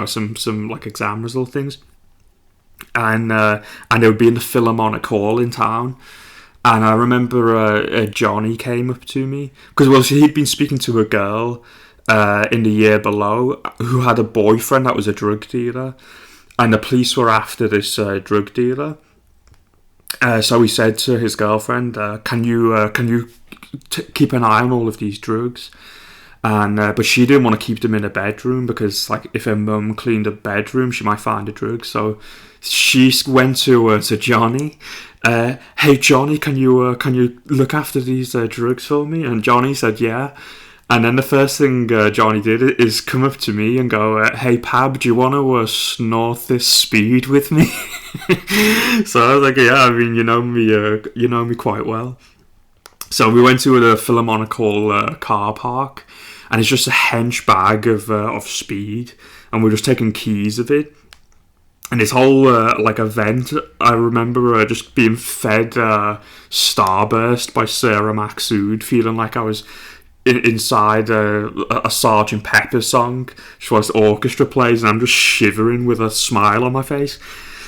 some like exam result things. And it would be in the Philharmonic Hall in town. And I remember Johnny came up to me. Because, he'd been speaking to a girl in the year below who had a boyfriend that was a drug dealer, and the police were after this drug dealer. So he said to his girlfriend, "Can you keep an eye on all of these drugs?" And but she didn't want to keep them in a bedroom because, like, if her mum cleaned a bedroom, she might find a drug. So she went to Johnny. "Hey Johnny, can you look after these drugs for me?" And Johnny said, "Yeah." And then the first thing Johnny did is come up to me and go, "Hey Pab, do you want to snort this speed with me?" So I was like, "Yeah, I mean, you know me quite well." So we went to the Philharmonic Hall car park, and it's just a hench bag of speed, and we're just taking keys of it. And this whole event, I remember just being fed Starburst by Sarah Maxsood, feeling like I was inside a Sgt. Pepper song, just whilst the orchestra plays, and I'm just shivering with a smile on my face.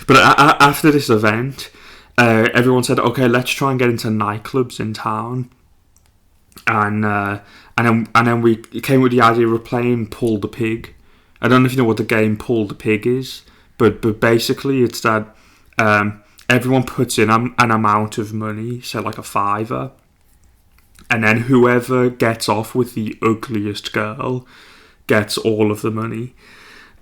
But after this event, everyone said, "Okay, let's try and get into nightclubs in town." And then we came with the idea of playing Pull the Pig. I don't know if you know what the game Pull the Pig is, but basically it's that everyone puts in an amount of money, say like a $5, and then whoever gets off with the ugliest girl gets all of the money.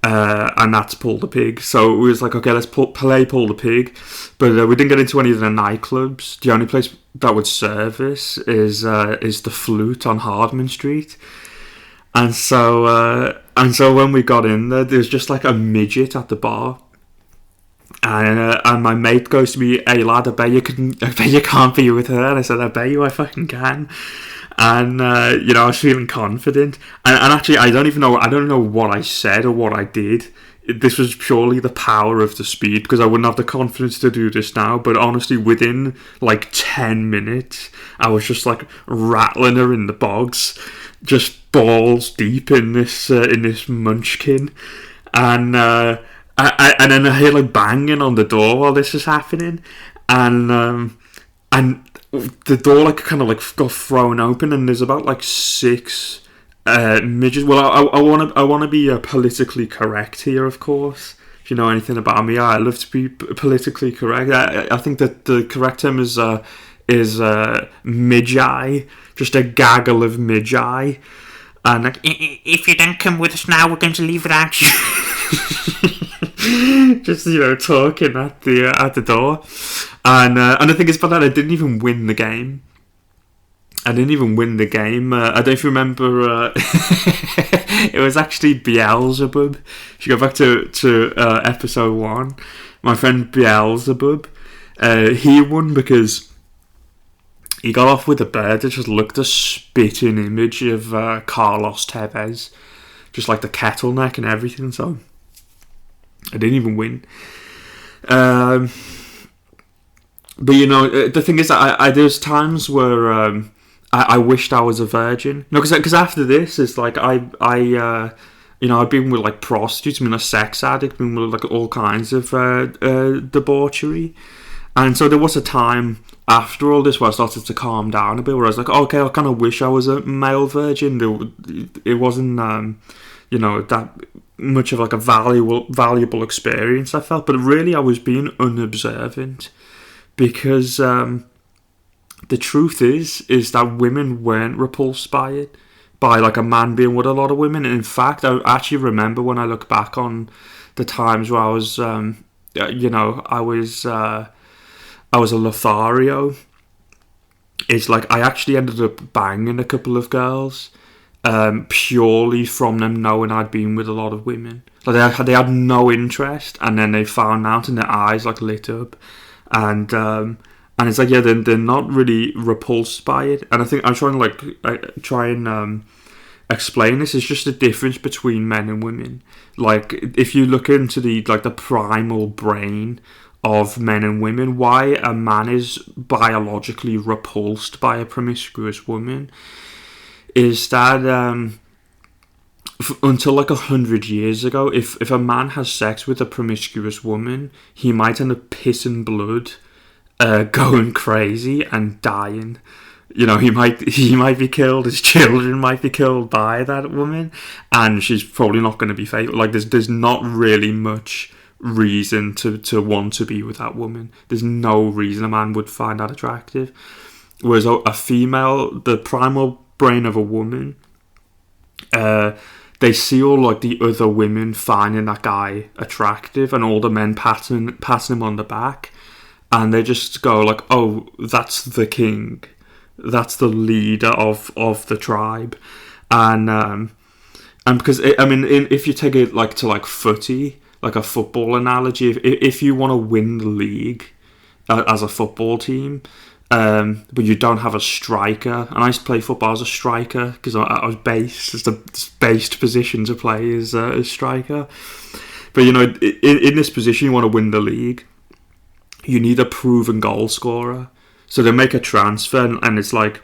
And that's Pull the Pig. So it was like, okay, let's play Pull the Pig. But we didn't get into any of the nightclubs. The only place that would service is the Flute on Hardman Street. And so when we got in there was just like a midget at the bar. And my mate goes to me, "Hey lad, I bet you can't be with her." And I said, "I bet you I fucking can." And I was feeling confident. And actually, I don't know what I said or what I did. This was purely the power of the speed, because I wouldn't have the confidence to do this now. But honestly, within like 10 minutes, I was just like rattling her in the bogs, just balls deep in this munchkin, and then I hear like banging on the door while this is happening, and the door like kind of like got thrown open, and there's about like 6 midgets. Well, I want to be politically correct here, of course. If you know anything about me, I love to be politically correct. I think that the correct term is midgei, just a gaggle of midgei. And like, "If you don't come with us now, we're going to leave without you." Just talking at the door, and the thing is, by that I didn't even win the game. I don't know if you remember. It was actually Beelzebub. If you go back to episode 1, my friend Beelzebub, he won because he got off with a bird that just looked a spitting image of Carlos Tevez, just like the kettle neck and everything. So I didn't even win. But the thing is, I there's times where I wished I was a virgin. No, because after this, it's like I've been with like prostitutes, been a sex addict, been with like all kinds of debauchery, and so there was a time after all this where I started to calm down a bit, where I was like, okay, I kind of wish I was a male virgin. It wasn't that much of like a valuable experience I felt, but really I was being unobservant, because the truth is that women weren't repulsed by it, by like a man being with a lot of women. And in fact, I actually remember when I look back on the times where I was I was a Lothario. It's like I actually ended up banging a couple of girls purely from them knowing I'd been with a lot of women. Like they had no interest, and then they found out, and their eyes like lit up, and it's like, yeah, they're not really repulsed by it. And I think I'm trying to explain this. It's just the difference between men and women. Like if you look into the primal brain of men and women, why a man is biologically repulsed by a promiscuous woman is that until like 100 years ago, if a man has sex with a promiscuous woman, he might end up pissing blood, going crazy and dying. He might be killed. His children might be killed by that woman, and she's probably not going to be faithful. Like there's not really much reason to want to be with that woman. There's no reason a man would find that attractive. Whereas a female, the primal brain of a woman, they see all like the other women finding that guy attractive, and all the men patting him on the back, and they just go like, oh, that's the king, that's the leader of the tribe. And because if you take it like to like footy, like a football analogy, if you want to win the league as a football team, but you don't have a striker, and I used to play football as a striker because I was based. It's the based position to play is striker. But in this position, you want to win the league, you need a proven goal scorer. So they make a transfer, and it's like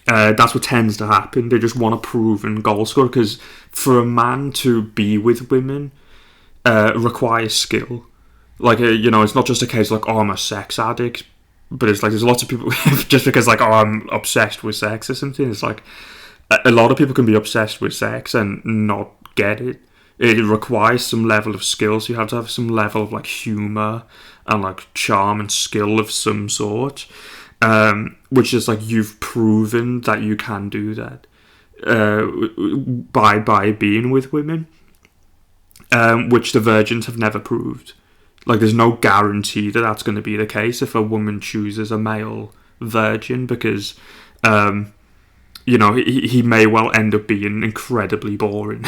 that's what tends to happen. They just want a proven goal scorer, because for a man to be with women requires skill. Like it's not just a case like, oh, I'm a sex addict, but it's like there's lots of people just because like, oh, I'm obsessed with sex or something. It's like a lot of people can be obsessed with sex and not get it. It requires some level of skill, so you have to have some level of like humour and like charm and skill of some sort, which is like you've proven that you can do that by being with women, which the virgins have never proved. Like there's no guarantee that that's going to be the case if a woman chooses a male virgin, because he may well end up being incredibly boring.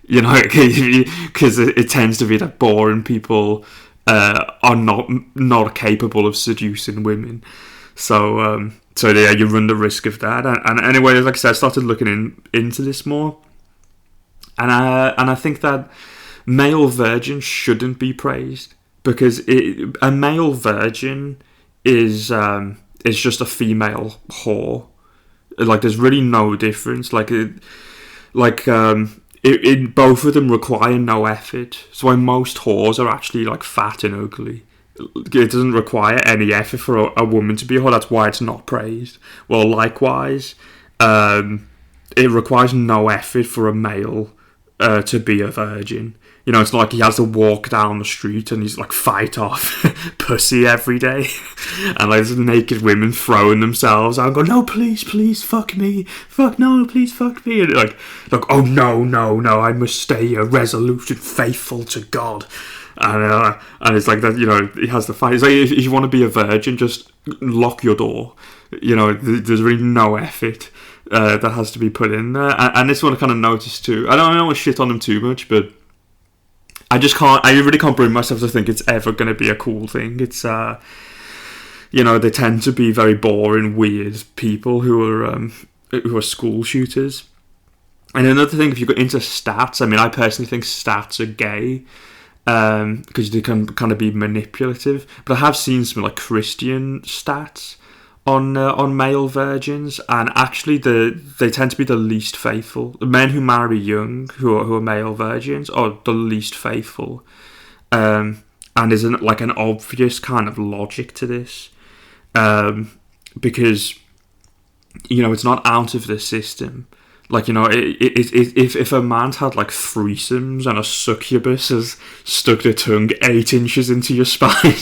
Because it tends to be that boring people are not capable of seducing women. So yeah, you run the risk of that. And anyway, like I said, I started looking into this more, and I think that male virgins shouldn't be praised, because a male virgin is just a female whore. Like there's really no difference. Both of them require no effort. So why most whores are actually like fat and ugly. It doesn't require any effort for a woman to be a whore. That's why it's not praised. Well, likewise, it requires no effort for a male to be a virgin. It's not like he has to walk down the street and he's like fight off pussy every day, and like there's naked women throwing themselves out and go, no, please fuck me, please fuck me, and like oh no, I must stay resolute and faithful to God, and it's like that. He has to fight. It's like if you want to be a virgin, just lock your door. There's really no effort that has to be put in there, and this one I kind of noticed too. I don't want to shit on them too much, but I really can't bring myself to think it's ever going to be a cool thing. It's, they tend to be very boring, weird people who are school shooters. And another thing, if you go into stats, I personally think stats are gay. because they can kind of be manipulative. But I have seen some like Christian stats on male virgins, and actually they tend to be the least faithful. The men who marry young, who are male virgins, are the least faithful. And there's like an obvious kind of logic to this, because it's not out of the system. Like, if a man's had like threesomes and a succubus has stuck their tongue 8 inches into your spine,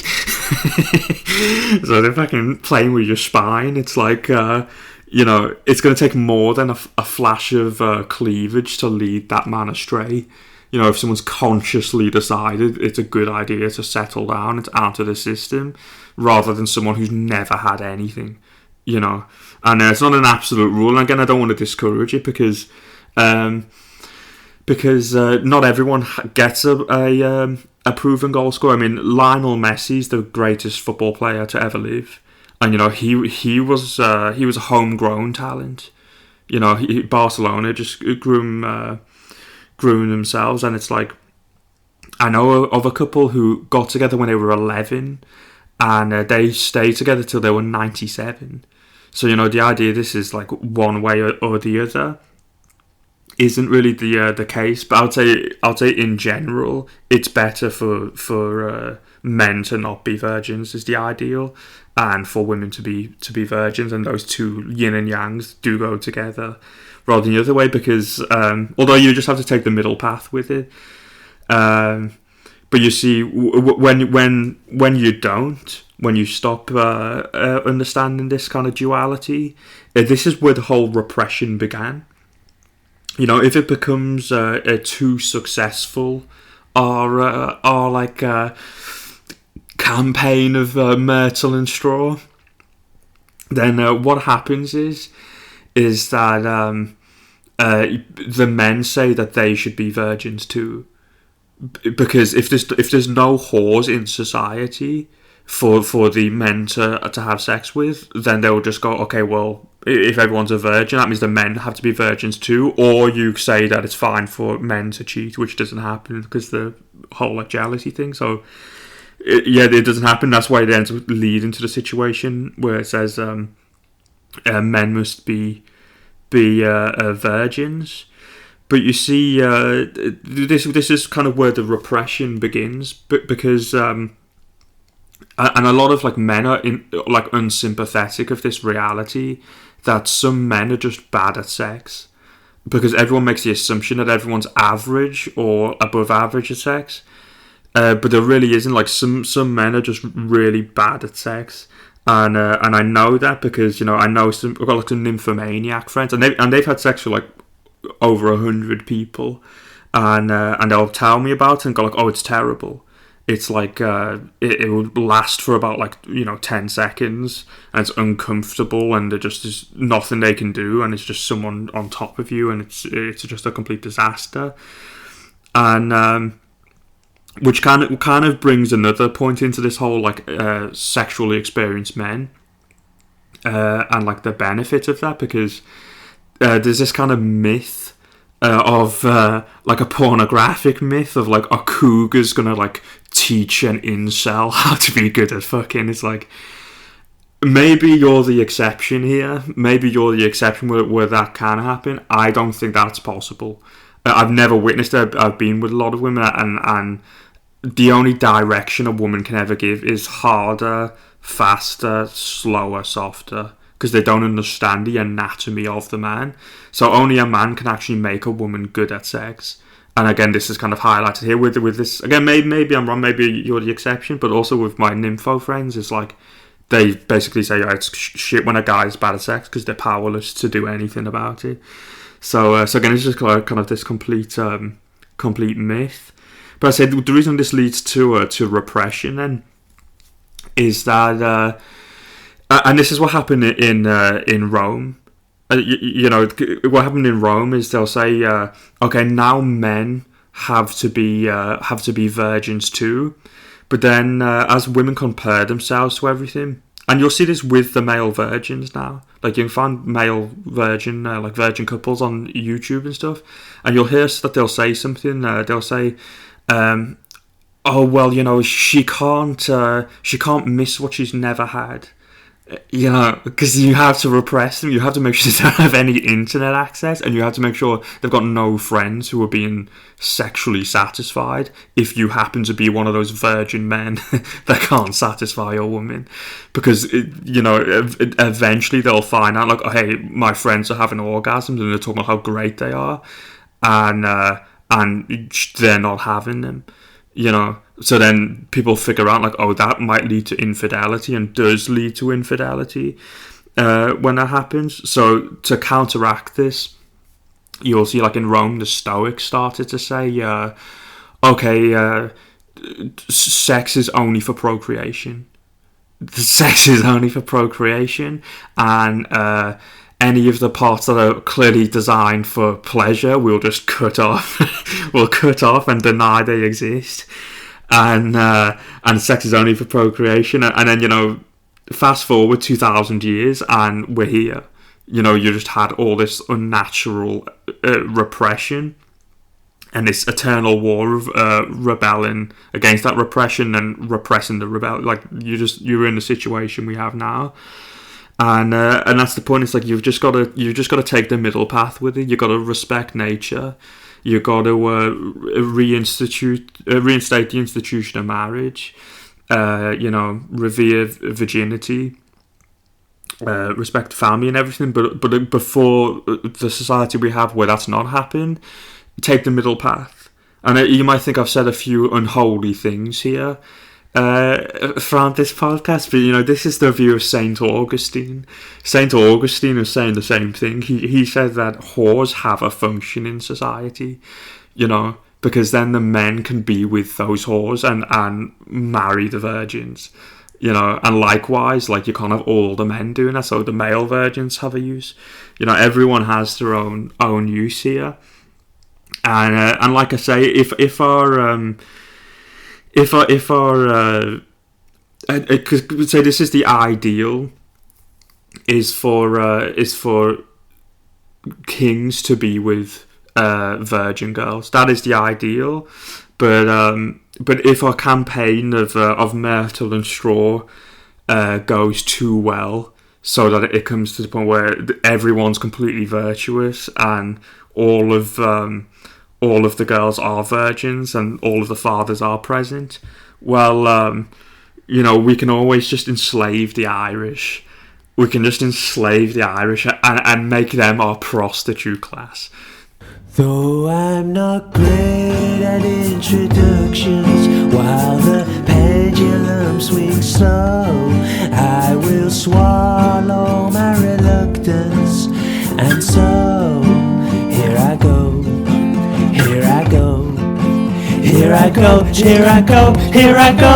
so they're fucking playing with your spine. It's like, it's going to take more than a flash of cleavage to lead that man astray. If someone's consciously decided it's a good idea to settle down, it's out of the system, rather than someone who's never had anything. And it's not an absolute rule. And again, I don't want to discourage it because not everyone gets a proven goal scorer. I mean, Lionel Messi's the greatest football player to ever live, and he was a homegrown talent. Barcelona just grew themselves, and it's like, I know of a couple who got together when they were 11, and they stayed together till they were 97. So, the idea this is like one way or the other isn't really the case. But I'd say in general, it's better for men to not be virgins is the ideal, and for women to be virgins, and those two yin and yangs do go together, rather than the other way. Because although you just have to take the middle path with it, but you see, when you don't. When you stop understanding this kind of duality, this is where the whole repression began. If it becomes too successful, our campaign of Myrtle and Straw, then what happens is that the men say that they should be virgins too, because if there's no whores in society for the men to have sex with, then they'll just go, okay, well, if everyone's a virgin, that means the men have to be virgins too. Or you say that it's fine for men to cheat, which doesn't happen because the whole like jealousy thing. So it doesn't happen. That's why it ends up leading to the situation where it says men must be virgins. But you see, this is kind of where the repression begins, because and a lot of like men are unsympathetic of this reality that some men are just bad at sex, because everyone makes the assumption that everyone's average or above average at sex, but there really isn't. Like some men are just really bad at sex, and I know that because I know I've got like some nymphomaniac friends, and they've had sex with like over 100 people, and they'll tell me about it and go like, oh, it's terrible. It's like it will last for about 10 seconds, and it's uncomfortable, and there's nothing they can do, and it's just someone on top of you, and it's just a complete disaster. And which kind of brings another point into this whole sexually experienced men, and like the benefit of that, because there's this kind of myth of like a pornographic myth of like a cougar's gonna like teach an incel how to be good at fucking. It's like, maybe you're the exception here. Maybe you're the exception where that can happen. I don't think that's possible. I've never witnessed it. I've been with a lot of women, and the only direction a woman can ever give is harder, faster, slower, softer, because they don't understand the anatomy of the man. So only a man can actually make a woman good at sex. And again, this is kind of highlighted here with this. Again, maybe I'm wrong, maybe you're the exception, but also with my nympho friends, it's like, they basically say, it's shit when a guy's bad at sex because they're powerless to do anything about it. So again, it's just kind of this complete myth. But I said the reason this leads to repression then is that, and this is what happened in Rome. What happened in Rome is they'll say, okay, now men have to be virgins too. But then as women compare themselves to everything, and you'll see this with the male virgins now. Like, you can find male virgin, virgin couples on YouTube and stuff, and you'll hear that they'll say something. They'll say, oh well, she can't miss what she's never had. Because you have to repress them. You have to make sure they don't have any internet access, and you have to make sure they've got no friends who are being sexually satisfied if you happen to be one of those virgin men that can't satisfy a woman. Because, eventually they'll find out, like, oh, hey, my friends are having orgasms and they're talking about how great they are, and they're not having them, So then people figure out, like, oh, that might lead to infidelity, and does lead to infidelity when that happens. So to counteract this, you'll see, like, in Rome, the Stoics started to say, sex is only for procreation. Sex is only for procreation, and any of the parts that are clearly designed for pleasure, we'll just cut off. We'll cut off and deny they exist. And sex is only for procreation. And then, fast forward 2,000 years and we're here. You just had all this unnatural repression and this eternal war of rebelling against that repression and repressing the rebellion. Like, you're in the situation we have now. And that's the point. It's like you've just got to take the middle path with it. You've got to respect nature. You've got to reinstate the institution of marriage. Revere virginity, respect family and everything. But before the society we have where that's not happened, take the middle path. And you might think I've said a few unholy things here throughout this podcast, but this is the view of Saint Augustine. Saint Augustine is saying the same thing. He said that whores have a function in society, because then the men can be with those whores and marry the virgins, and likewise, like, you can't have all the men doing that, so the male virgins have a use. Everyone has their own use here, and like I say, if our because say this is the ideal, is for kings to be with virgin girls. That is the ideal, but if our campaign of Myrtle and Straw goes too well, so that it comes to the point where everyone's completely virtuous and all of the girls are virgins and all of the fathers are present, well, we can always just enslave the Irish. We can just enslave the Irish and make them our prostitute class. Though I'm not great at introductions, while the pendulum swings slow, I will swallow my reluctance, and so here I go. Here I go, here I go, here I go, here I go.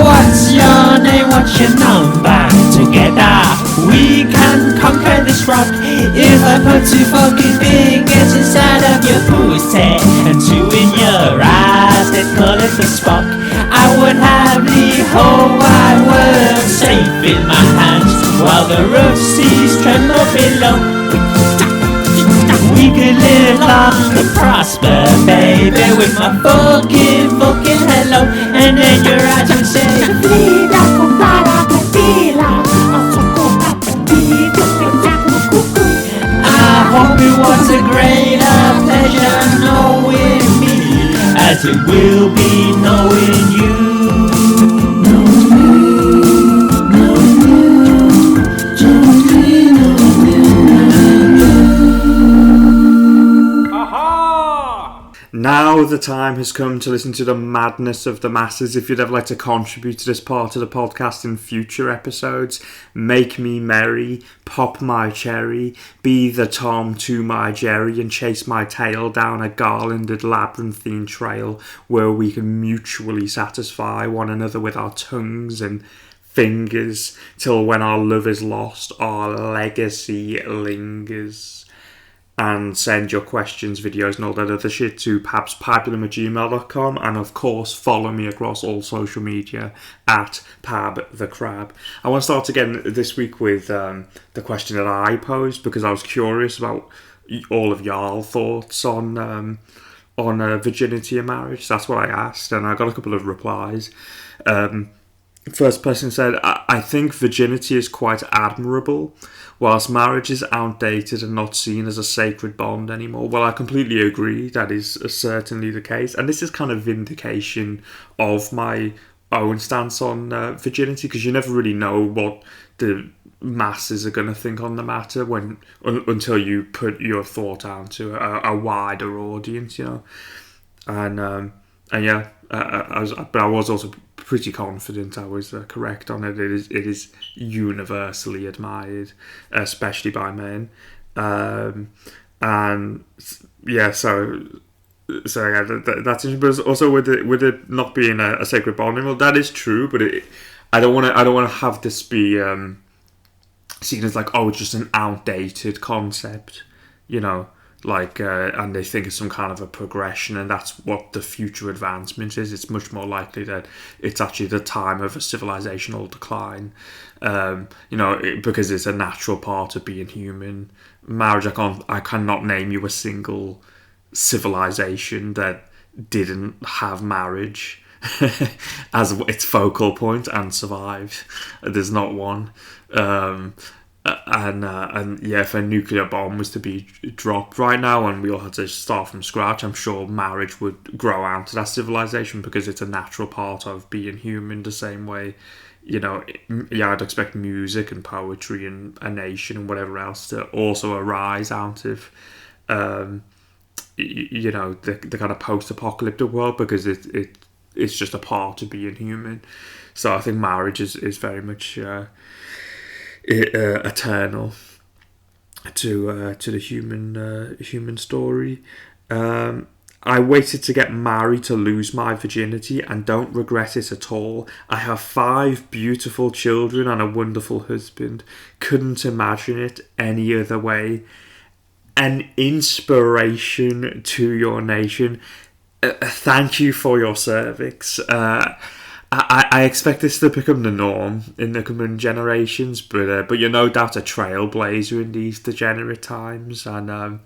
What's your name, what's your number? Together we can conquer this rock. If I put 2 fucking fingers inside of your pussy and 2 in your eyes, they call it the Spock, I would have the whole wide world safe in my hands, while the rough seas tremble below. We could live long and prosper, baby, with my fucking hello. And then your eyes would say, I hope it was a greater pleasure knowing me as it will be knowing you. Now the time has come to listen to the madness of the masses. If you'd ever like to contribute to this part of the podcast in future episodes, make me merry, pop my cherry, be the Tom to my Jerry, and chase my tail down a garlanded labyrinthine trail where we can mutually satisfy one another with our tongues and fingers, till when our love is lost, our legacy lingers. And send your questions, videos and all that other shit to pabulum@gmail.com, and of course follow me across all social media at pabthecrab. I want to start again this week with the question that I posed, because I was curious about all of y'all thoughts on on virginity and marriage. That's what I asked, and I got a couple of replies. First person said, I think virginity is quite admirable, whilst marriage is outdated and not seen as a sacred bond anymore. Well, I completely agree. That is certainly the case. And this is kind of vindication of my own stance on virginity, because you never really know what the masses are going to think on the matter until you put your thought out to a wider audience, you know. And yeah, but I was also pretty confident I was correct on it. It is universally admired, especially by men. And yeah, so yeah, that's interesting. But also with it not being a sacred bond, well, that is true. But I don't want to have this be seen as like, oh, it's just an outdated concept, you know. Like, and they think it's some kind of a progression, and that's what the future advancement is. It's much more likely that it's actually the time of a civilizational decline, you know, because it's a natural part of being human. Marriage, I cannot name you a single civilization that didn't have marriage as its focal point and survived. There's not one. And yeah, if a nuclear bomb was to be dropped right now and we all had to start from scratch, I'm sure marriage would grow out of that civilization, because it's a natural part of being human, the same way, you know, yeah, I'd expect music and poetry and a nation and whatever else to also arise out of you know, the kind of post-apocalyptic world, because it's just a part of being human. So I think marriage is very much eternal to the human story. I waited to get married to lose my virginity and don't regret it at all. I have 5 beautiful children and a wonderful husband. Couldn't imagine it any other way. An inspiration to your nation. Thank you for your cervix. I expect this to become the norm in the coming generations, but you're no doubt a trailblazer in these degenerate times, and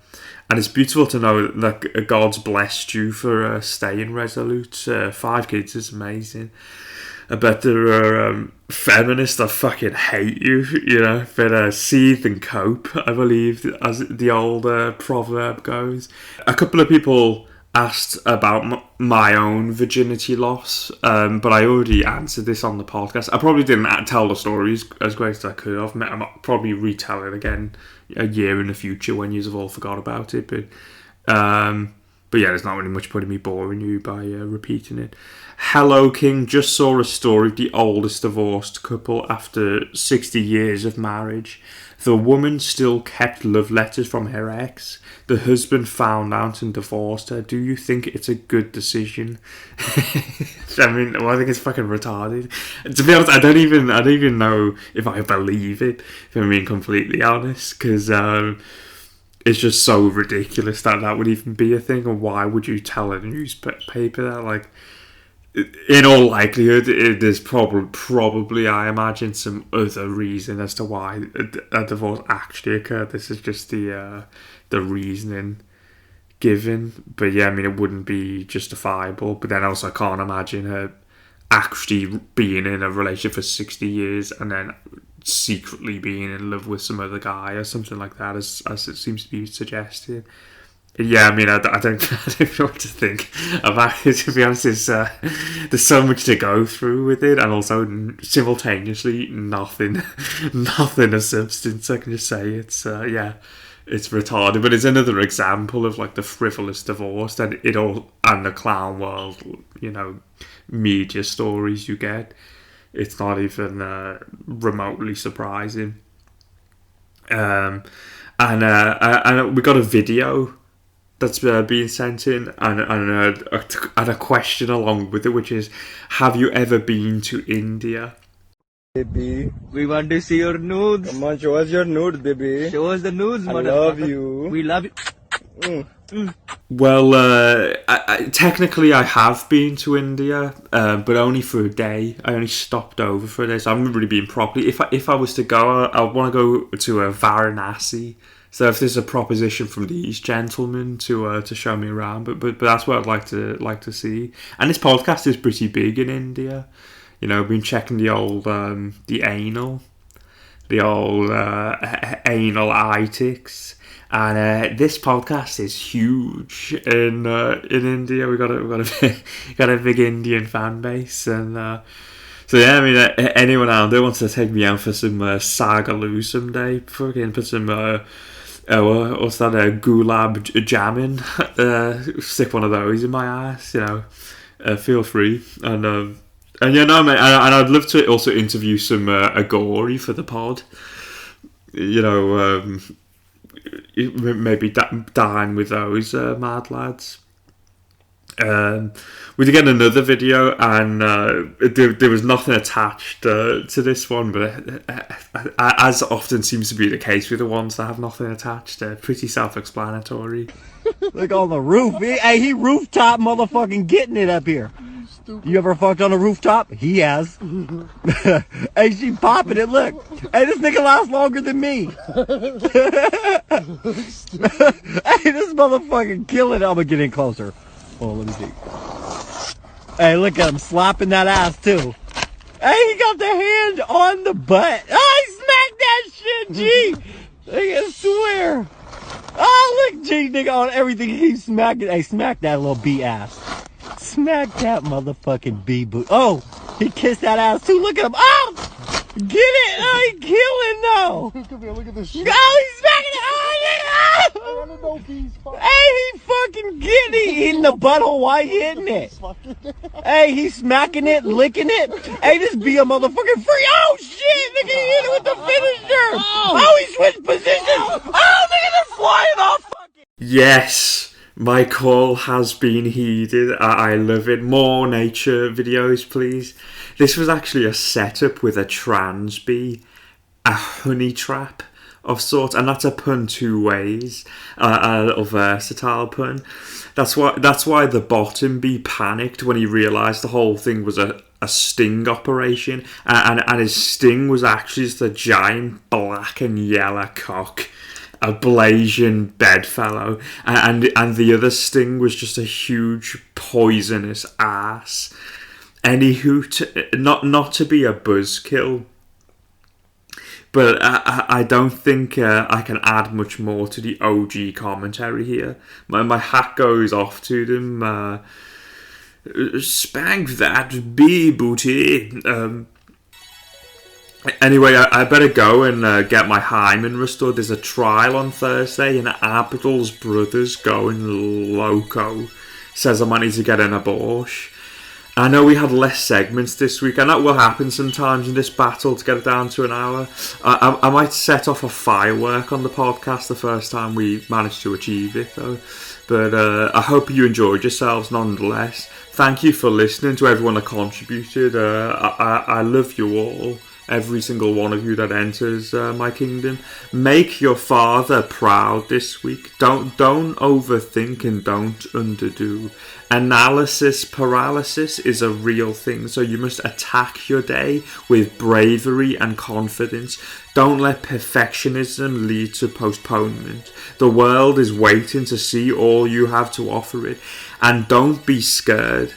it's beautiful to know that God's blessed you for staying resolute. 5 kids is amazing. I bet there are feminists that fucking hate you, you know, but seethe and cope, I believe, as the old proverb goes. A couple of people asked about my own virginity loss, but I already answered this on the podcast. I probably didn't tell the story as great as I could have. I'll probably retell it again a year in the future when you've all forgot about it. But yeah, there's not really much point in me boring you by repeating it. Hello King, just saw a story of the oldest divorced couple after 60 years of marriage. The woman still kept love letters from her ex. The husband found out and divorced her. Do you think it's a good decision? I mean, well, I think it's fucking retarded. To be honest, I don't even know if I believe it, if I'm being completely honest, because it's just so ridiculous that would even be a thing. And why would you tell a newspaper that? Like, in all likelihood, there's probably, I imagine, some other reason as to why a divorce actually occurred. This is just the reasoning given. But yeah, I mean, it wouldn't be justifiable. But then also, I can't imagine her actually being in a relationship for 60 years and then secretly being in love with some other guy or something like that, as it seems to be suggested. Yeah, I mean, I don't know what to think about it, to be honest. There's so much to go through with it, and also simultaneously nothing of substance. I can just say it's retarded, but it's another example of like the frivolous divorce that it all, and the clown world, you know, media stories you get. It's not even remotely surprising. And we got a video that's being sent in, and a question along with it, which is, have you ever been to India? Baby, we want to see your nudes. come on, show us your nude, baby. Show us the nudes, I motherfucker. love you. We love you. Well, technically I have been to India, but only for a day. I only stopped over for a day, so I haven't really been properly. If I was to go, I want to go to Varanasi. So if there's a proposition from these gentlemen to show me around, but that's what I'd like to see. And this podcast is pretty big in India. You know, I've been checking the old the old anal itics, and this podcast is huge in India. We got a big Indian fan base, and so yeah, I mean, anyone out there wants to take me out for some sagaloo someday, fucking put some what's that, gulab jamming, stick one of those in my ass, you know, feel free. And yeah, no, mate, and I'd love to also interview some Agori for the pod. You know, maybe dine with those mad lads. We did get another video, and there was nothing attached to this one, but as often seems to be the case with the ones that have nothing attached, pretty self-explanatory. Look on the roof. Hey, he rooftop motherfucking getting it up here. You ever fucked on a rooftop? He has. Hey, she popping it. Look. Hey, this nigga lasts longer than me. Hey, this motherfucking killing it. I'm gonna get in closer. Oh, let me see. Hey, look at him slapping that ass too. Hey, he got the hand on the butt. Oh, he smacked that shit, G. I swear. Oh, look, G, nigga, on everything he's smacking. Hey, smack that little B ass. Smack that motherfucking B boot. Oh, he kissed that ass too. Look at him. Oh, get it. Oh, he killing though. Come here, look at this shit. Oh, he's smacking it. Oh, hey, he fucking getting it. Eating the butthole while he hitting it. Hey, he's smacking it, licking it. Hey, this be a motherfucking free. Oh, shit. Nigga, he hit it with the finisher. Oh, he switched positions. Oh, nigga, they're flying off. Yes, my call has been heeded. I love it. More nature videos, please. This was actually a setup with a trans bee, a honey trap of sorts, and that's a pun two ways, a little versatile pun. That's why the bottom bee panicked when he realised the whole thing was a sting operation, and his sting was actually just a giant black and yellow cock, a Blasian bedfellow, and the other sting was just a huge poisonous ass. Anywho, not to be a buzzkill, but I don't think I can add much more to the OG commentary here. My hat goes off to them. Spank that bee booty. Anyway, I better go and get my hymen restored. There's a trial on Thursday, and Abdul's brother's going loco. Says I might need to get an abortion. I know we had less segments this week, and that will happen sometimes in this battle to get it down to an hour. I might set off a firework on the podcast the first time we manage to achieve it, though. But I hope you enjoyed yourselves nonetheless. Thank you for listening to everyone that contributed. I love you all. Every single one of you that enters my kingdom. Make your father proud this week. Don't overthink and don't underdo. Analysis paralysis is a real thing, so you must attack your day with bravery and confidence. Don't let perfectionism lead to postponement. The world is waiting to see all you have to offer it, and don't be scared.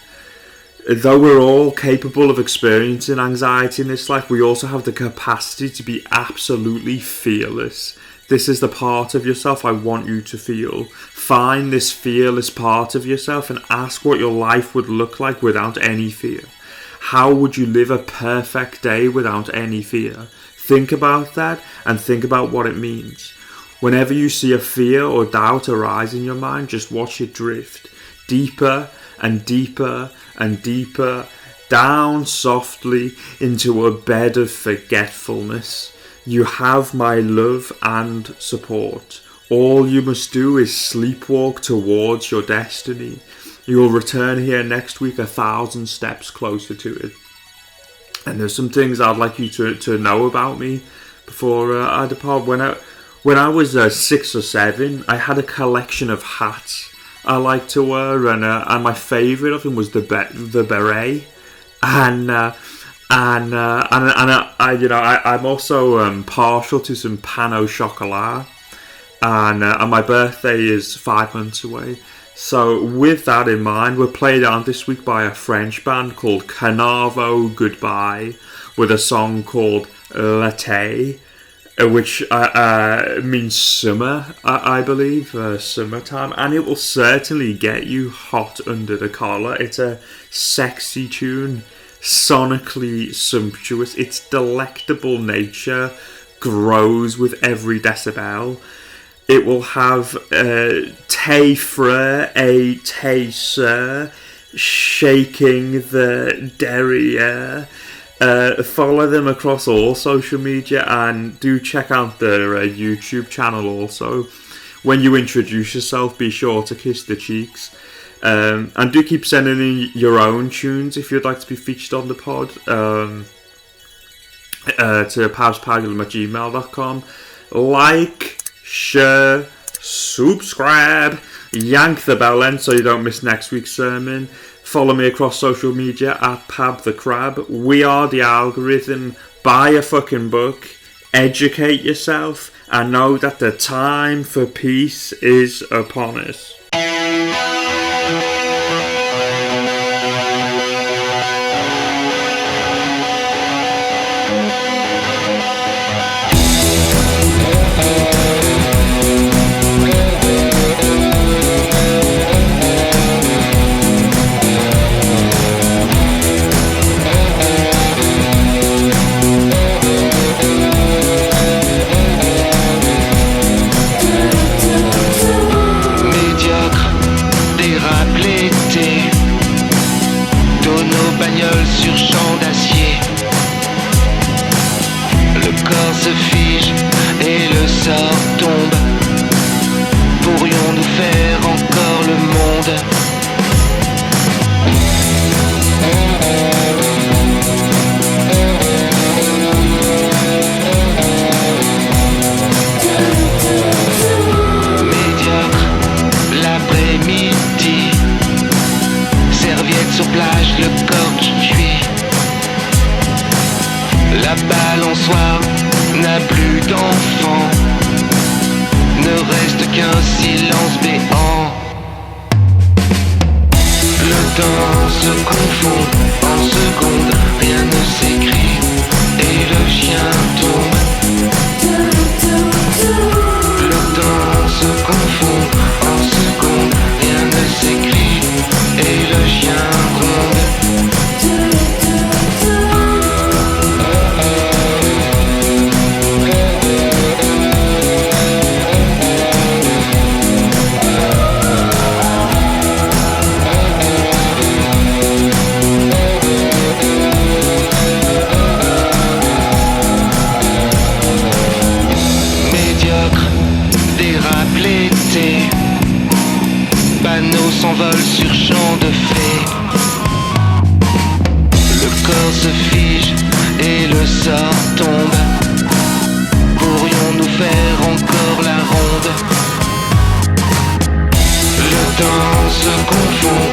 Though we're all capable of experiencing anxiety in this life, we also have the capacity to be absolutely fearless. This is the part of yourself I want you to feel. Find this fearless part of yourself and ask what your life would look like without any fear. How would you live a perfect day without any fear? Think about that and think about what it means. Whenever you see a fear or doubt arise in your mind, just watch it drift. Deeper and deeper and deeper, down softly into a bed of forgetfulness. You have my love and support. All you must do is sleepwalk towards your destiny. You will return here next week 1,000 steps closer to it. And there's some things I'd like you to know about me before I depart. When I was 6 or 7, I had a collection of hats I like to wear, and my favourite of them was the beret, and I'm also partial to some pan au chocolat, and my birthday is 5 months away. So with that in mind, we're played on this week by a French band called Canavo Goodbye with a song called L'été, which means summer, I believe, summertime, and it will certainly get you hot under the collar. It's a sexy tune, sonically sumptuous. Its delectable nature grows with every decibel. It will have tes frères et tes sœurs shaking the derrière. Follow them across all social media, and do check out their YouTube channel also. When you introduce yourself, be sure to kiss the cheeks. And do keep sending in your own tunes if you'd like to be featured on the pod. To pabulum@gmail.com. Like, share, subscribe, yank the bell end so you don't miss next week's sermon. Follow me across social media at Pab the Crab. We are the algorithm. Buy a fucking book, educate yourself, and know that the time for peace is upon us. Sur champ d'acier, le corps se fige et le sort tombe. Pourrions-nous faire encore le monde? Médiocre, l'après-midi, serviette sur plage, le corps qui cuit. La balançoire n'a plus d'enfant, ne reste qu'un silence béant. Le temps se confond en secondes, rien ne s'écrit et le chien tombe. Le temps se confond en secondes, rien ne s'écrit et le chien gronde. Panneaux s'envolent sur champ de fées. Le corps se fige et le sort tombe. Pourrions-nous faire encore la ronde? Le temps se confond